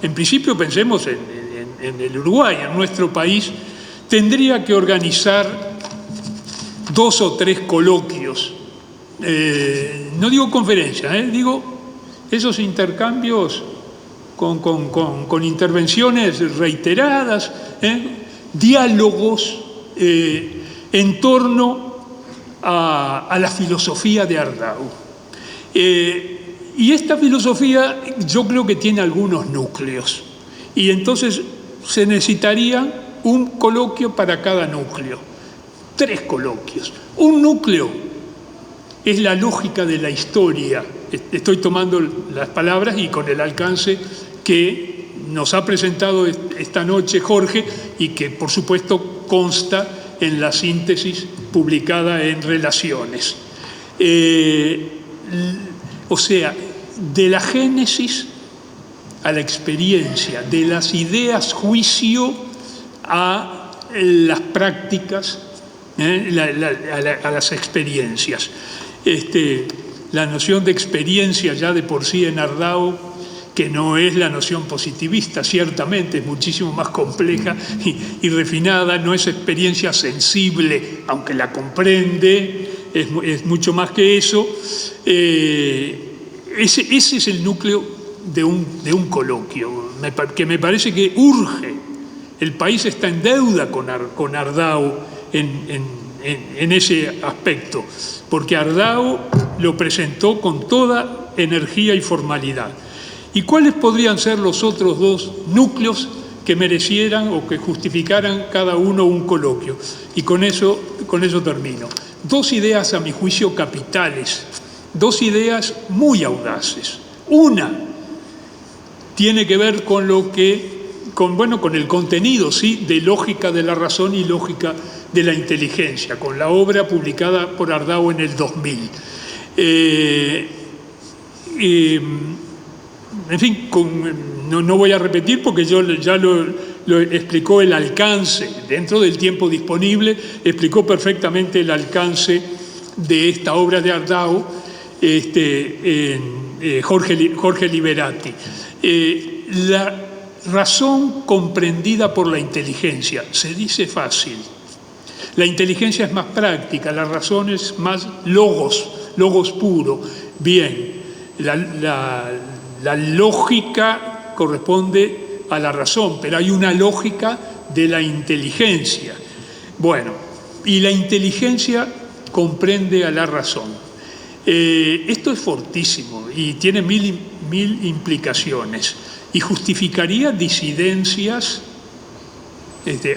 en principio pensemos en el Uruguay, en nuestro país, tendría que organizar 2 o 3 coloquios. No digo conferencias, digo esos intercambios con intervenciones reiteradas, diálogos en torno a la filosofía de Ardao. Y esta filosofía yo creo que tiene algunos núcleos, y entonces se necesitaría un coloquio para cada núcleo, 3 coloquios. Un núcleo es la lógica de la historia. Estoy tomando las palabras y con el alcance que nos ha presentado esta noche Jorge y que por supuesto consta en la síntesis publicada en Relaciones. O sea, de la génesis a la experiencia, de las ideas juicio a las prácticas, a las experiencias. La noción de experiencia ya de por sí en Ardao, que no es la noción positivista, ciertamente es muchísimo más compleja y refinada, no es experiencia sensible, aunque la comprende, es mucho más que eso. Ese es el núcleo de un coloquio, que me parece que urge. El país está en deuda con Ardao en ese aspecto, porque Ardao lo presentó con toda energía y formalidad. ¿Y cuáles podrían ser los otros dos núcleos que merecieran o que justificaran cada uno un coloquio? Y con eso termino. Dos ideas, a mi juicio, capitales, dos ideas muy audaces. Una tiene que ver con el contenido, ¿sí?, de Lógica de la Razón y Lógica de la Inteligencia, con la obra publicada por Ardao en el 2000. En fin, no voy a repetir porque ya lo explicó el alcance, dentro del tiempo disponible, explicó perfectamente el alcance de esta obra de Ardao, Jorge Liberati. La razón comprendida por la inteligencia, se dice fácil. La inteligencia es más práctica, la razón es más logos puro. Bien, la lógica corresponde a la razón, pero hay una lógica de la inteligencia. Bueno, y la inteligencia comprende a la razón. Esto es fortísimo y tiene mil implicaciones y justificaría disidencias.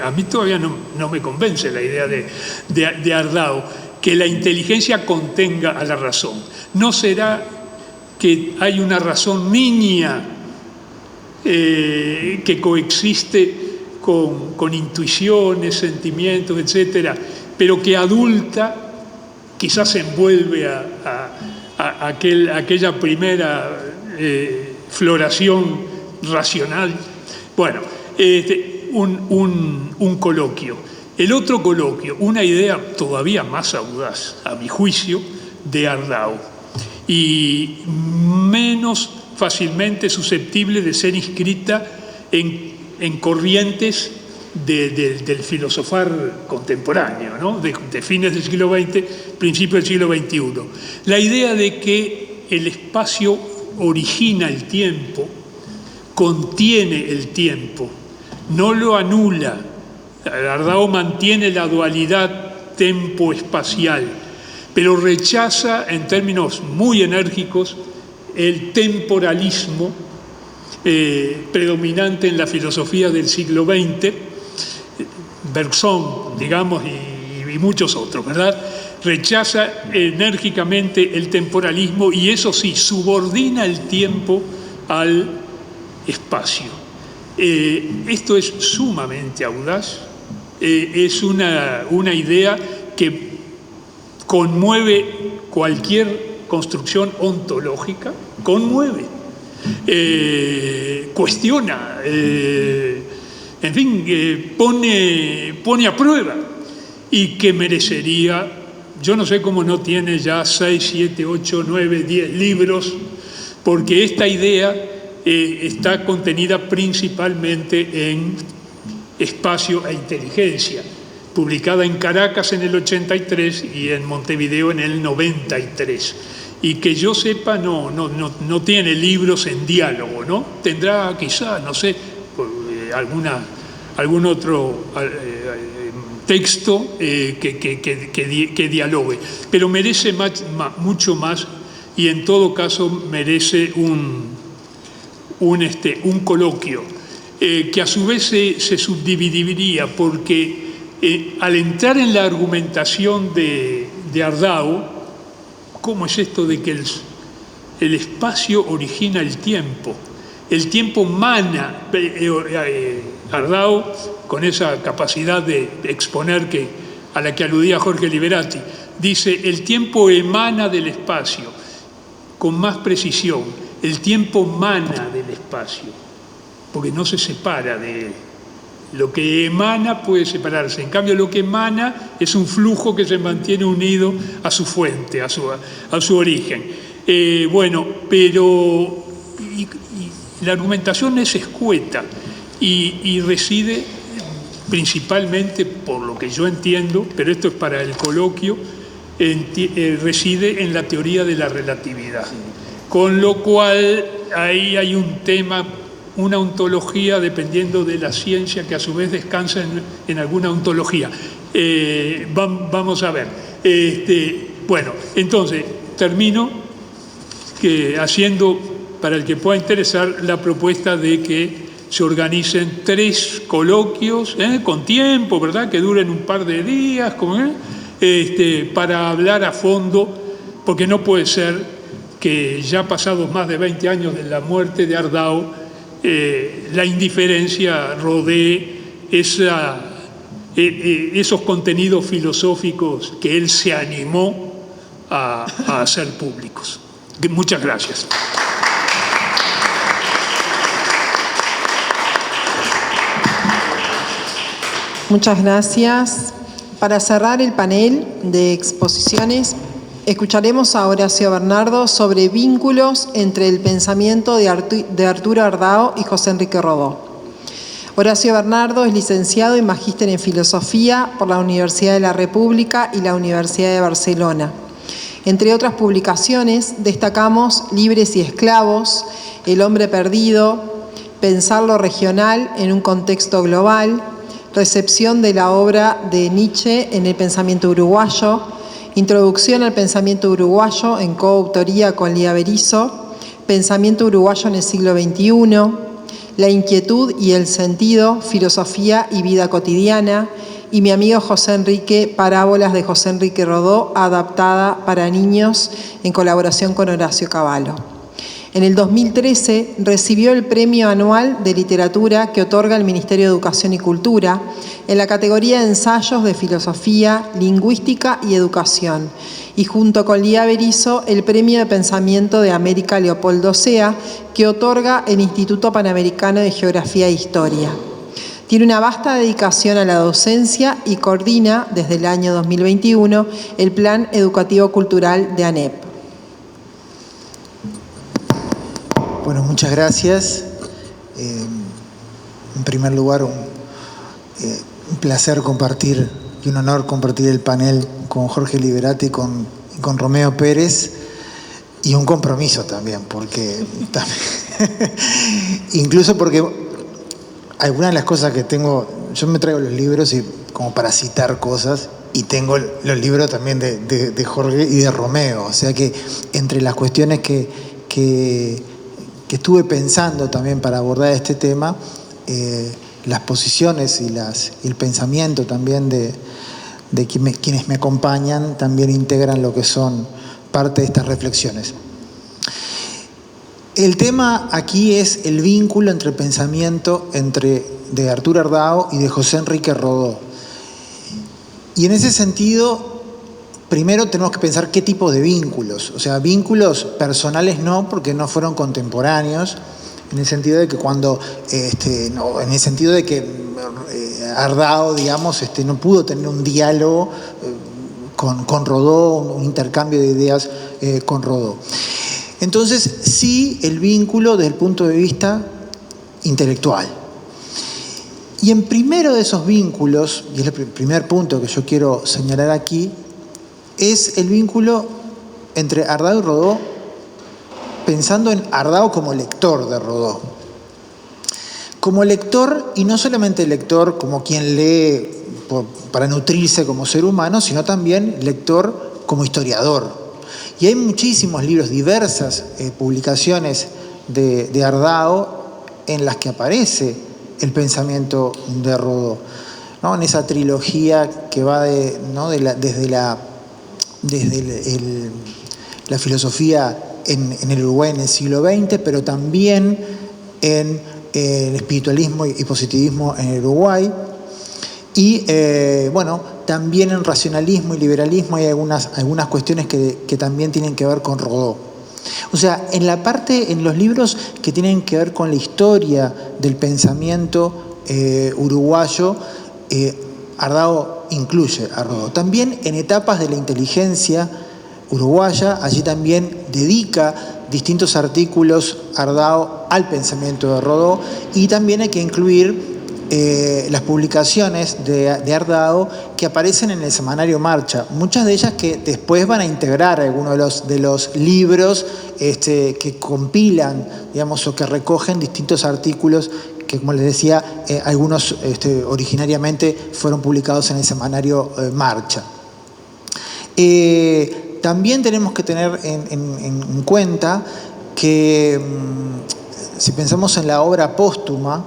A mí todavía no me convence la idea de Ardao, que la inteligencia contenga a la razón. ¿No será que hay una razón niña que coexiste con intuiciones, sentimientos, etcétera, pero que adulta quizás se envuelve a aquella primera floración racional? Bueno, un coloquio. El otro coloquio, una idea todavía más audaz, a mi juicio, de Ardao, y menos fácilmente susceptible de ser inscrita en corrientes del filosofar contemporáneo, ¿no?, de fines del siglo XX, principios del siglo XXI. La idea de que el espacio origina el tiempo, contiene el tiempo, no lo anula. Ardao mantiene la dualidad tempo-espacial, pero rechaza en términos muy enérgicos el temporalismo predominante en la filosofía del siglo XX, Bergson, digamos, y muchos otros, ¿verdad? Rechaza enérgicamente el temporalismo y eso sí, subordina el tiempo al espacio. Esto es sumamente audaz, es una idea que conmueve cualquier construcción ontológica, conmueve, cuestiona, en fin, pone a prueba, y que merecería, yo no sé cómo no tiene ya 6, 7, 8, 9, 10 libros, porque esta idea está contenida principalmente en Espacio e Inteligencia, publicada en Caracas en el 83 y en Montevideo en el 93. Y que yo sepa no tiene libros en diálogo, ¿no? Tendrá quizá, no sé, algún otro texto que dialogue, pero merece mucho más, y en todo caso merece un coloquio que a su vez se subdividiría, porque al entrar en la argumentación de Ardao, ¿cómo es esto de que el espacio origina el tiempo mana? Ardao, con esa capacidad de exponer a la que aludía Jorge Liberati, dice: el tiempo emana del espacio. Con más precisión, el tiempo mana del espacio, porque no se separa de él. Lo que emana puede separarse, en cambio lo que emana es un flujo que se mantiene unido a su fuente, a su origen. Bueno, pero la argumentación es escueta y reside principalmente, por lo que yo entiendo, pero esto es para el coloquio, reside en la teoría de la relatividad. Con lo cual ahí hay un tema, una ontología dependiendo de la ciencia que a su vez descansa en alguna ontología. Vamos a ver. Bueno, entonces termino haciendo, para el que pueda interesar, la propuesta de que se organicen 3 coloquios con tiempo, ¿verdad?, que duren un par de días, para hablar a fondo, porque no puede ser que ya pasados más de 20 años de la muerte de Ardao, la indiferencia rodee esos contenidos filosóficos que él se animó a hacer públicos. Muchas gracias. Muchas gracias. Para cerrar el panel de exposiciones, escucharemos a Horacio Bernardo sobre vínculos entre el pensamiento de Arturo Ardao y José Enrique Rodó. Horacio Bernardo es licenciado y magíster en Filosofía por la Universidad de la República y la Universidad de Barcelona. Entre otras publicaciones, destacamos Libres y Esclavos, El hombre perdido, Pensar lo regional en un contexto global, Recepción de la obra de Nietzsche en el pensamiento uruguayo, Introducción al pensamiento uruguayo en coautoría con Lía Berizo, Pensamiento uruguayo en el siglo XXI, La inquietud y el sentido, filosofía y vida cotidiana, y Mi amigo José Enrique, Parábolas de José Enrique Rodó, adaptada para niños en colaboración con Horacio Cavallo. En el 2013 recibió el Premio Anual de Literatura que otorga el Ministerio de Educación y Cultura en la categoría de ensayos de filosofía, lingüística y educación, y junto con Lía Berizo el Premio de Pensamiento de América Leopoldo Sea que otorga el Instituto Panamericano de Geografía e Historia. Tiene una vasta dedicación a la docencia y coordina desde el año 2021 el Plan Educativo Cultural de ANEP. Bueno, muchas gracias. En primer lugar, un placer compartir y un honor compartir el panel con Jorge Liberati y con Romeo Pérez, y un compromiso también, porque incluso porque algunas de las cosas que tengo, yo me traigo los libros como para citar cosas, y tengo los libros también de Jorge y de Romeo, o sea que entre las cuestiones que estuve pensando también para abordar este tema, las posiciones y el pensamiento también de quienes me acompañan también integran lo que son parte de estas reflexiones. El tema aquí es el vínculo entre el pensamiento de Arturo Ardao y de José Enrique Rodó. Y en ese sentido, primero tenemos que pensar qué tipo de vínculos. O sea, vínculos personales no, porque no fueron contemporáneos, en el sentido de que en el sentido de que Ardao, digamos, no pudo tener un diálogo con Rodó, un intercambio de ideas con Rodó. Entonces, sí, el vínculo desde el punto de vista intelectual. Y en primero de esos vínculos, y es el primer punto que yo quiero señalar aquí, es el vínculo entre Ardao y Rodó, pensando en Ardao como lector de Rodó. Como lector, y no solamente lector como quien lee para nutrirse como ser humano, sino también lector como historiador. Y hay muchísimos libros, diversas publicaciones de Ardao en las que aparece el pensamiento de Rodó, ¿no? En esa trilogía que va desde la filosofía en el Uruguay en el siglo XX, pero también en el espiritualismo y positivismo en el Uruguay, y también en racionalismo y liberalismo hay algunas cuestiones que también tienen que ver con Rodó. O sea, en los libros que tienen que ver con la historia del pensamiento uruguayo, Ardao incluye a Rodó. También en etapas de la inteligencia uruguaya, allí también dedica distintos artículos Ardao al pensamiento de Rodó, y también hay que incluir las publicaciones de Ardao que aparecen en el semanario Marcha, muchas de ellas que después van a integrar algunos de los libros que compilan, digamos, o que recogen distintos artículos que, como les decía, algunos originariamente fueron publicados en el semanario Marcha. También tenemos que tener en cuenta que si pensamos en la obra póstuma,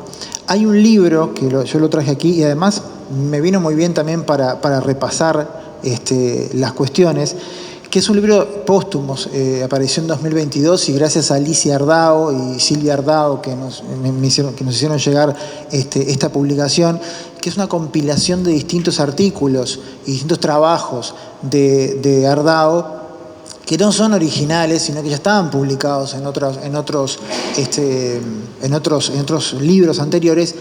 hay un libro que yo lo traje aquí y además me vino muy bien también para repasar las cuestiones, que es un libro póstumo, apareció en 2022 y gracias a Alicia Ardao y Silvia Ardao que nos hicieron llegar esta publicación, que es una compilación de distintos artículos y distintos trabajos de Ardao, que no son originales, sino que ya estaban publicados en otros libros anteriores,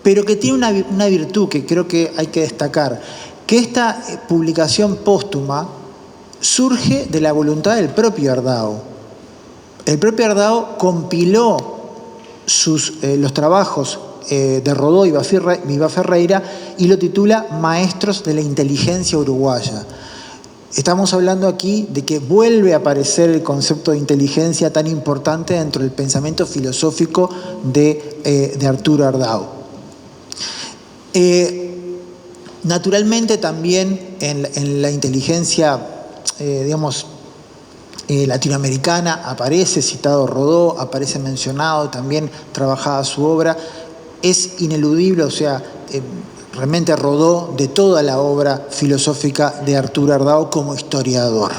pero que tiene una virtud que creo que hay que destacar, que esta publicación póstuma surge de la voluntad del propio Ardao. El propio Ardao compiló los trabajos de Rodó y Viva Ferreira y lo titula Maestros de la Inteligencia Uruguaya. Estamos hablando aquí de que vuelve a aparecer el concepto de inteligencia tan importante dentro del pensamiento filosófico de Arturo Ardao. Naturalmente también en la inteligencia, latinoamericana aparece citado Rodó, aparece mencionado, también trabajada su obra. Es ineludible, o sea, realmente Rodó de toda la obra filosófica de Arturo Ardao como historiador.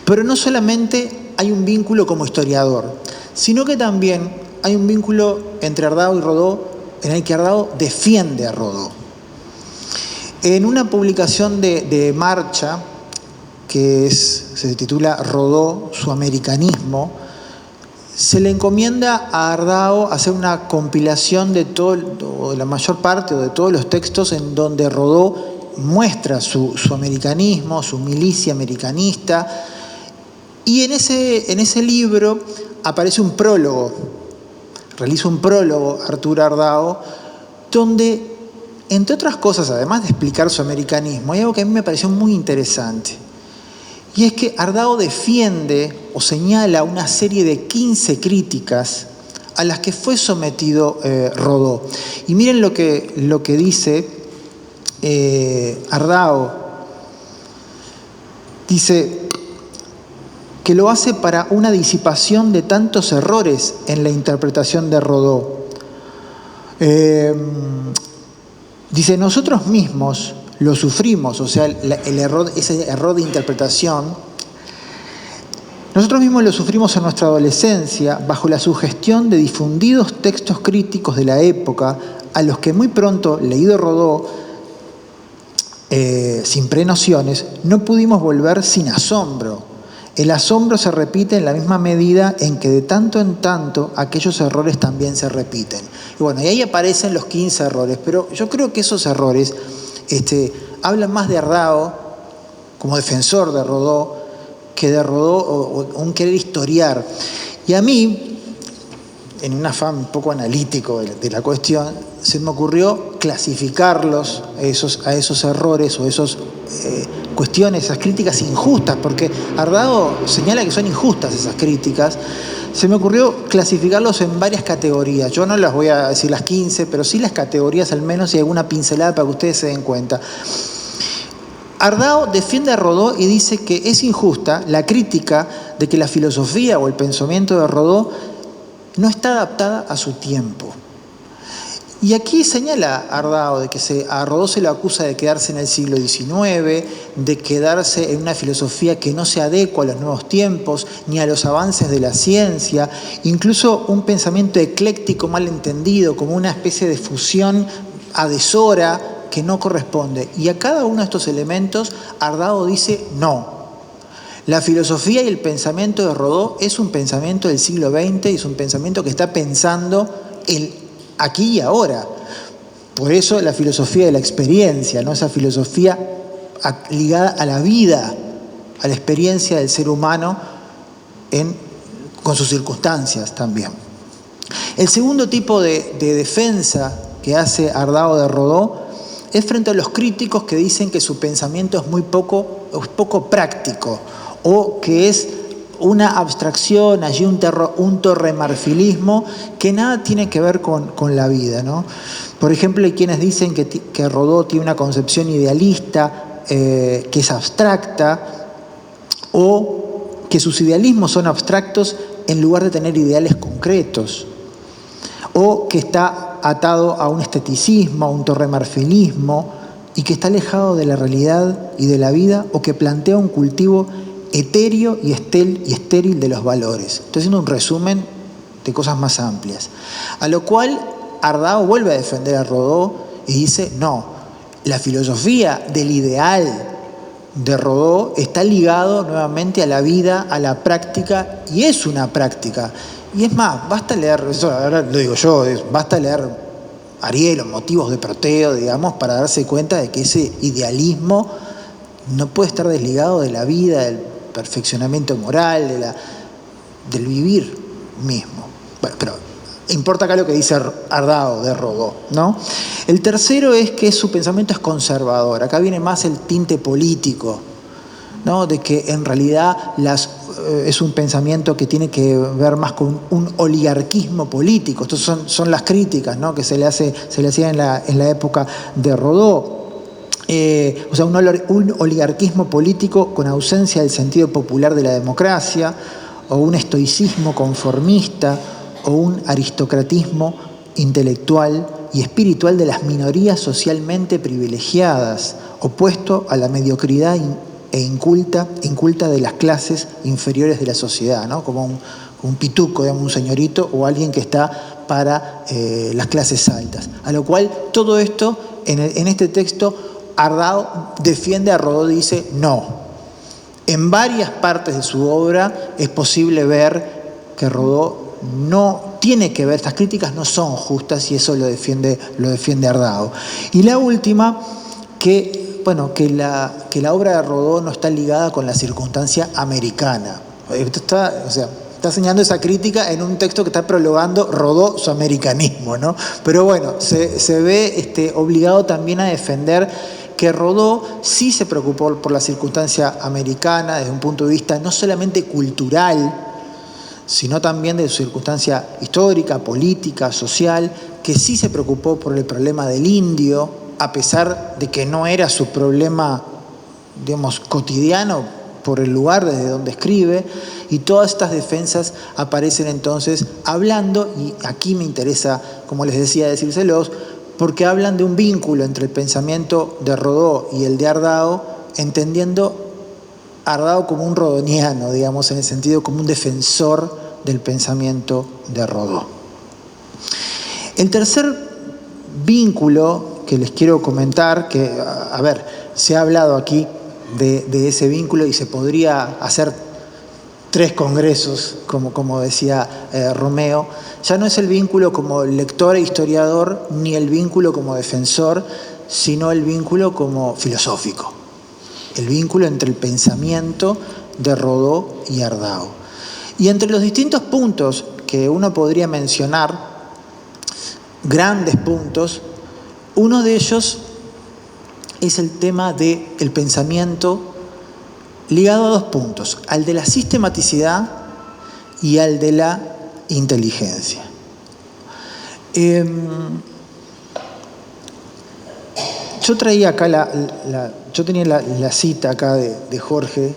Pero no solamente hay un vínculo como historiador, sino que también hay un vínculo entre Ardao y Rodó en el que Ardao defiende a Rodó. En una publicación de Marcha, que se titula Rodó, su americanismo, se le encomienda a Ardao hacer una compilación de la mayor parte o de todos los textos en donde Rodó muestra su americanismo, su milicia americanista, y en ese libro aparece un prólogo, realiza un prólogo Arturo Ardao, donde, entre otras cosas, además de explicar su americanismo, hay algo que a mí me pareció muy interesante. Y es que Ardao defiende o señala una serie de 15 críticas a las que fue sometido Rodó. Y miren lo que dice Ardao. Dice que lo hace para una disipación de tantos errores en la interpretación de Rodó. Dice, nosotros mismos lo sufrimos, o sea, ese error de interpretación, nosotros mismos lo sufrimos en nuestra adolescencia bajo la sugestión de difundidos textos críticos de la época a los que muy pronto, leído Rodó, sin prenociones, no pudimos volver sin asombro. El asombro se repite en la misma medida en que de tanto en tanto aquellos errores también se repiten. Y bueno, y ahí aparecen los 15 errores, pero yo creo que esos errores hablan más de Ardao como defensor de Rodó que de Rodó o un querer historiar. Y a mí, en un afán un poco analítico de la cuestión, se me ocurrió clasificarlos a esos errores o esas cuestiones, esas críticas injustas, porque Ardao señala que son injustas esas críticas. Se me ocurrió clasificarlos en varias categorías. Yo no las voy a decir las 15, pero sí las categorías al menos y alguna pincelada para que ustedes se den cuenta. Ardao defiende a Rodó y dice que es injusta la crítica de que la filosofía o el pensamiento de Rodó no está adaptada a su tiempo. Y aquí señala Ardao de que a Rodó se lo acusa de quedarse en el siglo XIX, de quedarse en una filosofía que no se adecua a los nuevos tiempos, ni a los avances de la ciencia, incluso un pensamiento ecléctico mal entendido, como una especie de fusión adhesora que no corresponde. Y a cada uno de estos elementos Ardao dice no. La filosofía y el pensamiento de Rodó es un pensamiento del siglo XX y es un pensamiento que está pensando aquí y ahora. Por eso la filosofía de la experiencia, ¿no? Esa filosofía ligada a la vida, a la experiencia del ser humano con sus circunstancias también. El segundo tipo de defensa que hace Ardao de Rodó es frente a los críticos que dicen que su pensamiento es poco práctico, o que es una abstracción, allí un torremarfilismo que nada tiene que ver con la vida, ¿no? Por ejemplo, hay quienes dicen que Rodó tiene una concepción idealista, que es abstracta, o que sus idealismos son abstractos en lugar de tener ideales concretos, o que está atado a un esteticismo, a un torremarfilismo, y que está alejado de la realidad y de la vida, o que plantea un cultivo etéreo y estéril de los valores. Estoy haciendo un resumen de cosas más amplias. A lo cual Ardao vuelve a defender a Rodó y dice, no, la filosofía del ideal de Rodó está ligado nuevamente a la vida, a la práctica, y es una práctica. Y es más, basta leer, eso ahora lo digo yo, basta leer Ariel o Motivos de Proteo, digamos, para darse cuenta de que ese idealismo no puede estar desligado de la vida, del perfeccionamiento moral, del vivir mismo. Bueno, pero importa acá lo que dice Ardao de Rodó, ¿no? El tercero es que su pensamiento es conservador. Acá viene más el tinte político, ¿no? De que en realidad es un pensamiento que tiene que ver más con un oligarquismo político. Estas son las críticas, ¿no? Que se le hacían en la época de Rodó. O sea, un oligarquismo político con ausencia del sentido popular de la democracia, o un estoicismo conformista, o un aristocratismo intelectual y espiritual de las minorías socialmente privilegiadas, opuesto a la mediocridad e inculta de las clases inferiores de la sociedad, ¿no? Como un pituco, digamos, un señorito, o alguien que está para las clases altas. A lo cual todo esto, en este texto, Ardao defiende a Rodó, dice, no. En varias partes de su obra es posible ver que Rodó no tiene que ver, estas críticas no son justas, y eso lo defiende Ardao. Y la última, que la obra de Rodó no está ligada con la circunstancia americana. Está señalando esa crítica en un texto que está prologando Rodó su americanismo, ¿no? Pero bueno, se ve obligado también a defender que Rodó sí se preocupó por la circunstancia americana desde un punto de vista no solamente cultural, sino también de su circunstancia histórica, política, social, que sí se preocupó por el problema del indio, a pesar de que no era su problema, digamos, cotidiano, por el lugar desde donde escribe, y todas estas defensas aparecen entonces hablando, y aquí me interesa, como les decía, decírselos, porque hablan de un vínculo entre el pensamiento de Rodó y el de Ardao, entendiendo Ardao como un rodoniano, digamos, en el sentido como un defensor del pensamiento de Rodó. El tercer vínculo que les quiero comentar, que, a ver, se ha hablado aquí de ese vínculo y se podría hacer 3 congresos, como decía Romeo. Ya no es el vínculo como lector e historiador, ni el vínculo como defensor, sino el vínculo como filosófico. El vínculo entre el pensamiento de Rodó y Ardao. Y entre los distintos puntos que uno podría mencionar, grandes puntos, uno de ellos es el tema del pensamiento ligado a 2 puntos, al de la sistematicidad y al de la inteligencia. Yo traía acá yo tenía la cita acá de Jorge,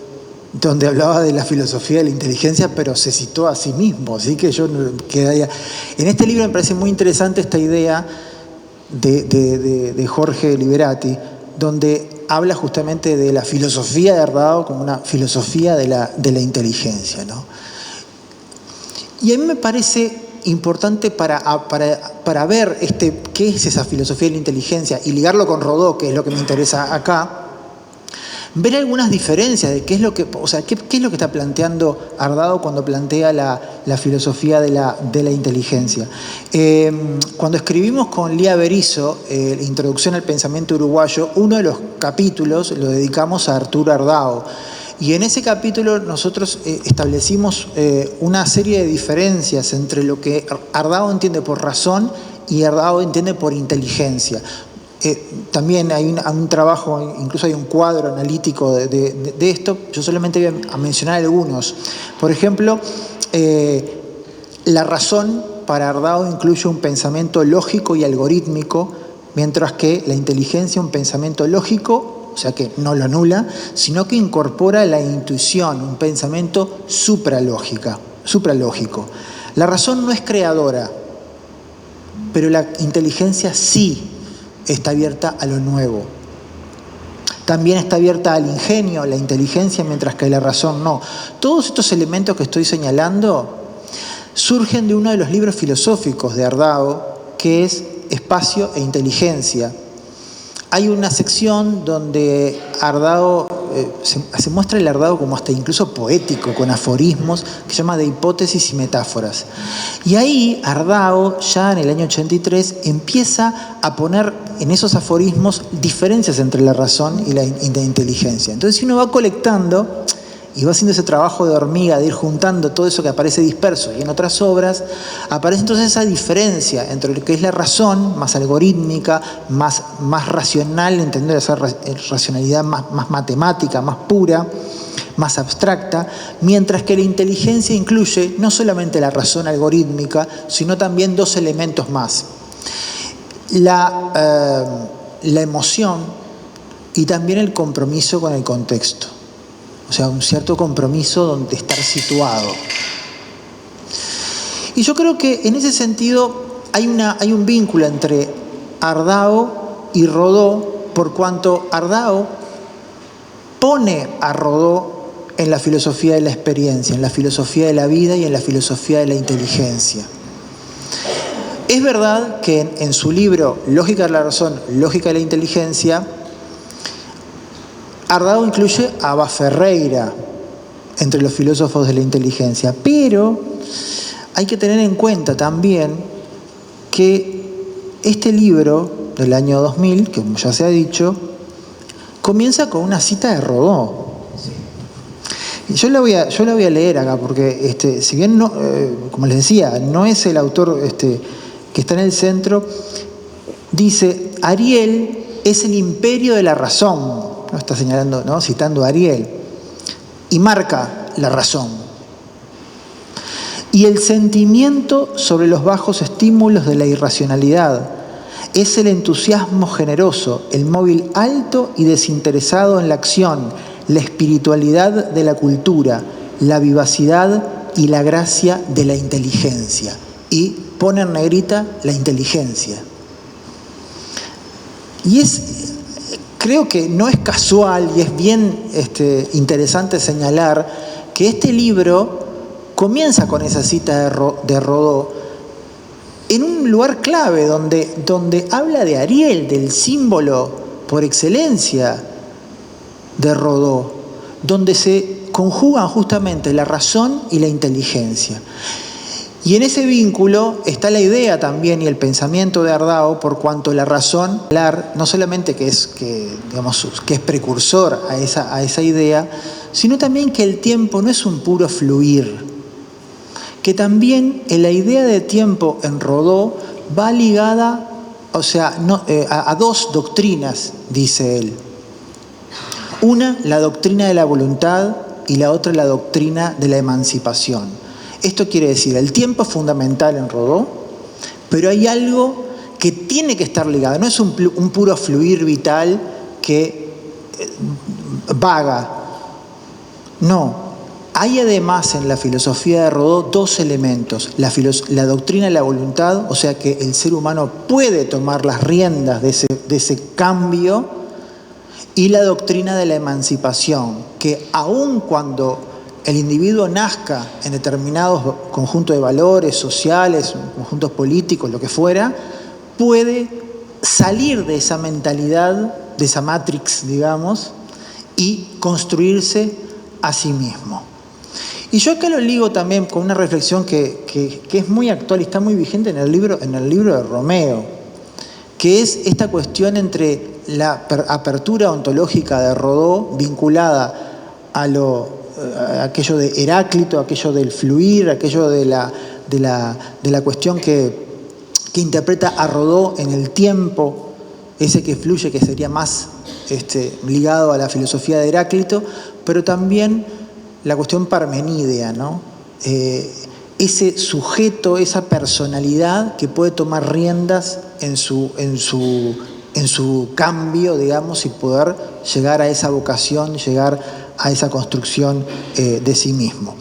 donde hablaba de la filosofía de la inteligencia, pero se citó a sí mismo, así que yo quedaría. En este libro me parece muy interesante esta idea de Jorge Liberati, donde habla justamente de la filosofía de Ardao como una filosofía de la inteligencia, ¿no? Y a mí me parece importante para ver qué es esa filosofía de la inteligencia y ligarlo con Rodó, que es lo que me interesa acá, ver algunas diferencias de qué es lo que está planteando Ardao cuando plantea la filosofía de la inteligencia. Cuando escribimos con Lía Berizo la Introducción al Pensamiento Uruguayo, uno de los capítulos lo dedicamos a Arturo Ardao. Y en ese capítulo nosotros establecimos una serie de diferencias entre lo que Ardao entiende por razón y Ardao entiende por inteligencia. También hay un trabajo, incluso hay un cuadro analítico de esto. Yo solamente voy a mencionar algunos. Por ejemplo, la razón para Ardao incluye un pensamiento lógico y algorítmico, mientras que la inteligencia un pensamiento lógico, o sea que no lo anula, sino que incorpora la intuición, un pensamiento supralógico. La razón no es creadora, pero la inteligencia sí está abierta a lo nuevo. También está abierta al ingenio, la inteligencia, mientras que la razón no. Todos estos elementos que estoy señalando surgen de uno de los libros filosóficos de Ardao, que es Espacio e Inteligencia. Hay una sección donde Ardao, se muestra el Ardao como hasta incluso poético, con aforismos, que se llama De hipótesis y metáforas. Y ahí Ardao, ya en el año 83, empieza a poner en esos aforismos diferencias entre la razón y la inteligencia. Entonces, si uno va colectando y va haciendo ese trabajo de hormiga, de ir juntando todo eso que aparece disperso y en otras obras, aparece entonces esa diferencia entre lo que es la razón, más algorítmica, más racional, entender esa racionalidad más matemática, más pura, más abstracta, mientras que la inteligencia incluye no solamente la razón algorítmica, sino también dos elementos más. La emoción y también el compromiso con el contexto. O sea, un cierto compromiso donde estar situado. Y yo creo que en ese sentido hay un vínculo entre Ardao y Rodó, por cuanto Ardao pone a Rodó en la filosofía de la experiencia, en la filosofía de la vida y en la filosofía de la inteligencia. Es verdad que en su libro Lógica de la razón, lógica de la inteligencia, Ardao incluye a Abba Ferreira entre los filósofos de la inteligencia, pero hay que tener en cuenta también que este libro del año 2000, que como ya se ha dicho, comienza con una cita de Rodó. Yo la voy a leer acá porque si bien no, como les decía, no es el autor que está en el centro, dice: Ariel es el imperio de la razón. ¿No? Está señalando, ¿no? Citando a Ariel, y marca la razón. Y el sentimiento sobre los bajos estímulos de la irracionalidad es el entusiasmo generoso, el móvil alto y desinteresado en la acción, la espiritualidad de la cultura, la vivacidad y la gracia de la inteligencia. Y pone en negrita la inteligencia. Y creo que no es casual y es bien interesante señalar que este libro comienza con esa cita de Rodó en un lugar clave donde habla de Ariel, del símbolo por excelencia de Rodó, donde se conjugan justamente la razón y la inteligencia. Y en ese vínculo está la idea también y el pensamiento de Ardao, por cuanto la razón, no solamente que es precursor a esa idea, sino también que el tiempo no es un puro fluir, que también la idea de tiempo en Rodó va ligada, a dos doctrinas, dice él. Una, la doctrina de la voluntad, y la otra, la doctrina de la emancipación. Esto quiere decir, el tiempo es fundamental en Rodó, pero hay algo que tiene que estar ligado. No es un puro fluir vital que vaga. No. Hay además en la filosofía de Rodó dos elementos. La doctrina de la voluntad, o sea que el ser humano puede tomar las riendas de ese cambio, y la doctrina de la emancipación, que aun cuando el individuo nazca en determinados conjuntos de valores sociales, conjuntos políticos, lo que fuera, puede salir de esa mentalidad, de esa matrix, digamos, y construirse a sí mismo. Y yo acá lo ligo también con una reflexión que es muy actual y está muy vigente en el libro de Romeo, que es esta cuestión entre la apertura ontológica de Rodó vinculada a aquello de Heráclito, aquello del fluir, aquello de la cuestión que que interpreta a Rodó en el tiempo, ese que fluye, que sería más ligado a la filosofía de Heráclito, pero también la cuestión parmenídea, ¿no? Ese sujeto, esa personalidad que puede tomar riendas en su cambio, digamos, y poder llegar a esa vocación, llegar a esa construcción de sí mismo.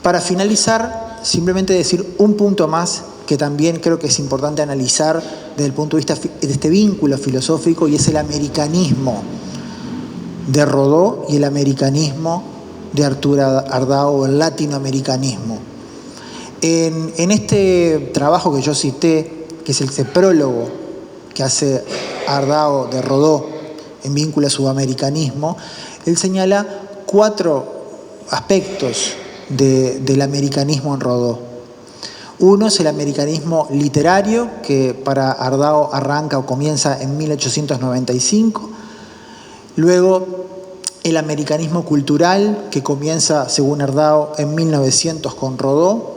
Para finalizar, simplemente decir un punto más que también creo que es importante analizar desde el punto de vista de este vínculo filosófico, y es el americanismo de Rodó y el americanismo de Arturo Ardao, o el latinoamericanismo. En este trabajo que yo cité, que es el prólogo que hace Ardao de Rodó en vínculo a su americanismo, él señala 4 aspectos del americanismo en Rodó. Uno es el americanismo literario, que para Ardao arranca o comienza en 1895. Luego, el americanismo cultural, que comienza, según Ardao, en 1900 con Rodó.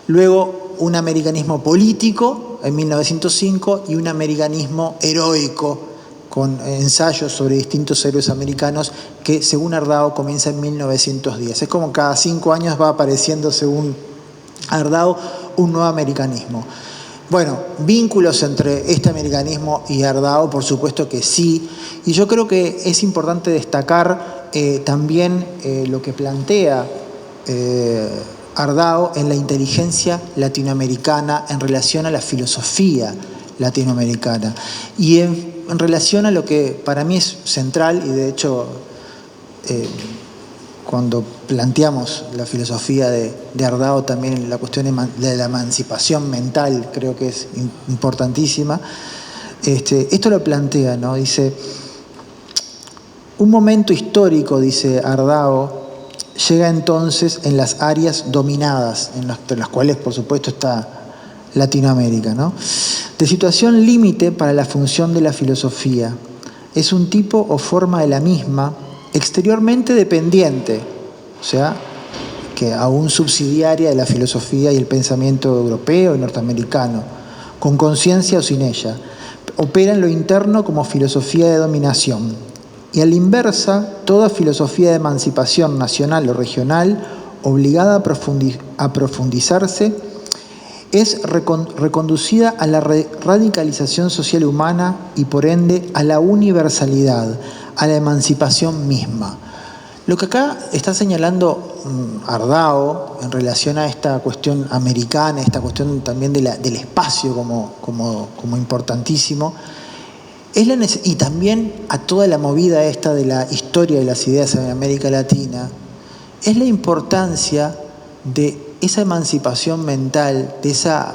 Luego, un americanismo político en 1905 y un americanismo heroico, con ensayos sobre distintos héroes americanos, que según Ardao comienza en 1910. Es como cada 5 años va apareciendo, según Ardao, un nuevo americanismo. Bueno, vínculos entre este americanismo y Ardao, por supuesto que sí, y yo creo que es importante destacar también lo que plantea Ardao en la inteligencia latinoamericana en relación a la filosofía latinoamericana y en relación a lo que para mí es central, y de hecho cuando planteamos la filosofía de Ardao, también la cuestión de la emancipación mental creo que es importantísima. Esto lo plantea, ¿no? Dice, un momento histórico, dice Ardao, llega entonces en las áreas dominadas, entre las cuales por supuesto está Latinoamérica, ¿no? De situación límite para la función de la filosofía. Es un tipo o forma de la misma, exteriormente dependiente, o sea, que aún subsidiaria de la filosofía y el pensamiento europeo y norteamericano, con conciencia o sin ella. Opera en lo interno como filosofía de dominación. Y a la inversa, toda filosofía de emancipación nacional o regional, obligada a profundizarse, es reconducida a la radicalización social humana y por ende a la universalidad, a la emancipación misma. Lo que acá está señalando Ardao en relación a esta cuestión americana, esta cuestión también del espacio como importantísimo, y también a toda la movida esta de la historia de las ideas en América Latina, es la importancia de esa emancipación mental, de esa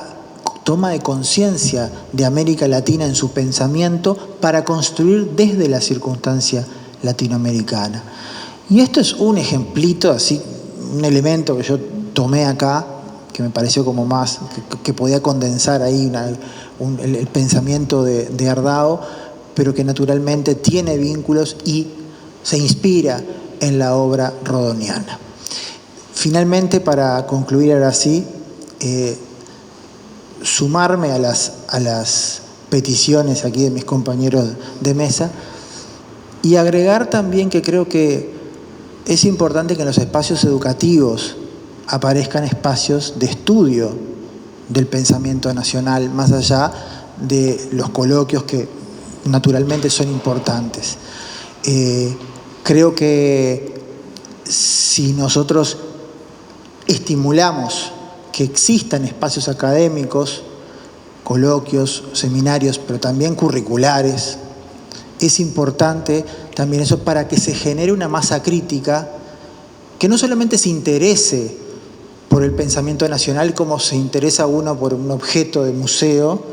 toma de conciencia de América Latina en su pensamiento para construir desde la circunstancia latinoamericana. Y esto es un ejemplito, así, un elemento que yo tomé acá, que me pareció como más, que podía condensar ahí el pensamiento de Ardao, pero que naturalmente tiene vínculos y se inspira en la obra rodoniana. Finalmente, para concluir ahora sí, sumarme a las peticiones aquí de mis compañeros de mesa y agregar también que creo que es importante que en los espacios educativos aparezcan espacios de estudio del pensamiento nacional, más allá de los coloquios que naturalmente son importantes. Creo que si nosotros estimulamos que existan espacios académicos, coloquios, seminarios, pero también curriculares, es importante también eso para que se genere una masa crítica que no solamente se interese por el pensamiento nacional como se interesa uno por un objeto de museo,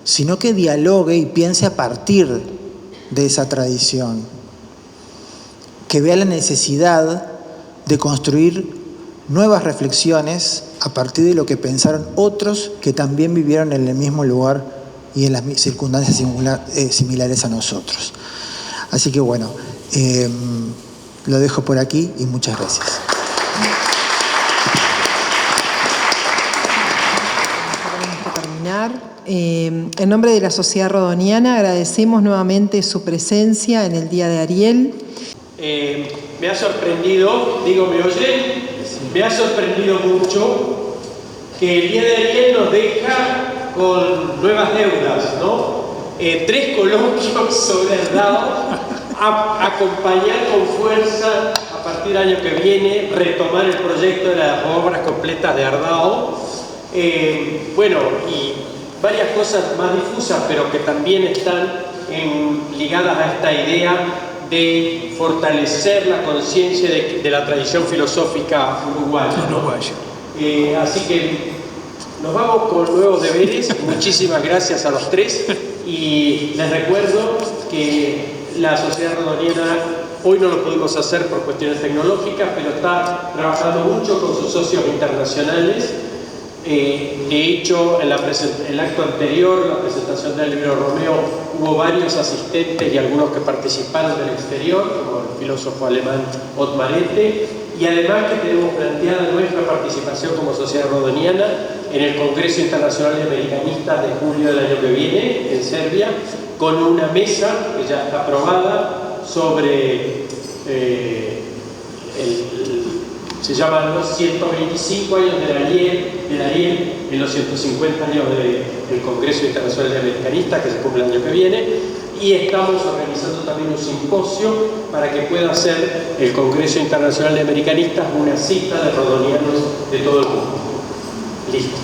sino que dialogue y piense a partir de esa tradición, que vea la necesidad de construir nuevas reflexiones a partir de lo que pensaron otros que también vivieron en el mismo lugar y en las circunstancias similares a nosotros. Así que bueno, lo dejo por aquí y muchas gracias. terminar. En nombre de la Sociedad Rodoniana agradecemos nuevamente su presencia en el Día de Ariel. Me ha sorprendido, digo, ¿me oyen? Me ha sorprendido mucho que el Día de Ariel nos deja con nuevas deudas, ¿no? 3 coloquios sobre Ardao, acompañar con fuerza a partir del año que viene, retomar el proyecto de las obras completas de Ardao. Bueno, y varias cosas más difusas, pero que también están ligadas a esta idea de fortalecer la conciencia de la tradición filosófica uruguaya, ¿no? Así que nos vamos con nuevos deberes. Muchísimas gracias a los 3 y les recuerdo que la Sociedad Rodoniana hoy no lo pudimos hacer por cuestiones tecnológicas, pero está trabajando mucho con sus socios internacionales. De hecho, en el acto anterior, la presentación del libro Romeo, hubo varios asistentes y algunos que participaron del exterior, como el filósofo alemán Ottmar Ette, y además que tenemos planteada nuestra participación como Sociedad Rodoniana en el Congreso Internacional de Americanistas de julio del año que viene, en Serbia, con una mesa que ya está aprobada sobre se llaman los 125 años del Ariel en los 150 años del Congreso Internacional de Americanistas, que se cumple el año que viene, y estamos organizando también un simposio para que pueda hacer el Congreso Internacional de Americanistas una cita de rodonianos de todo el mundo. Listo.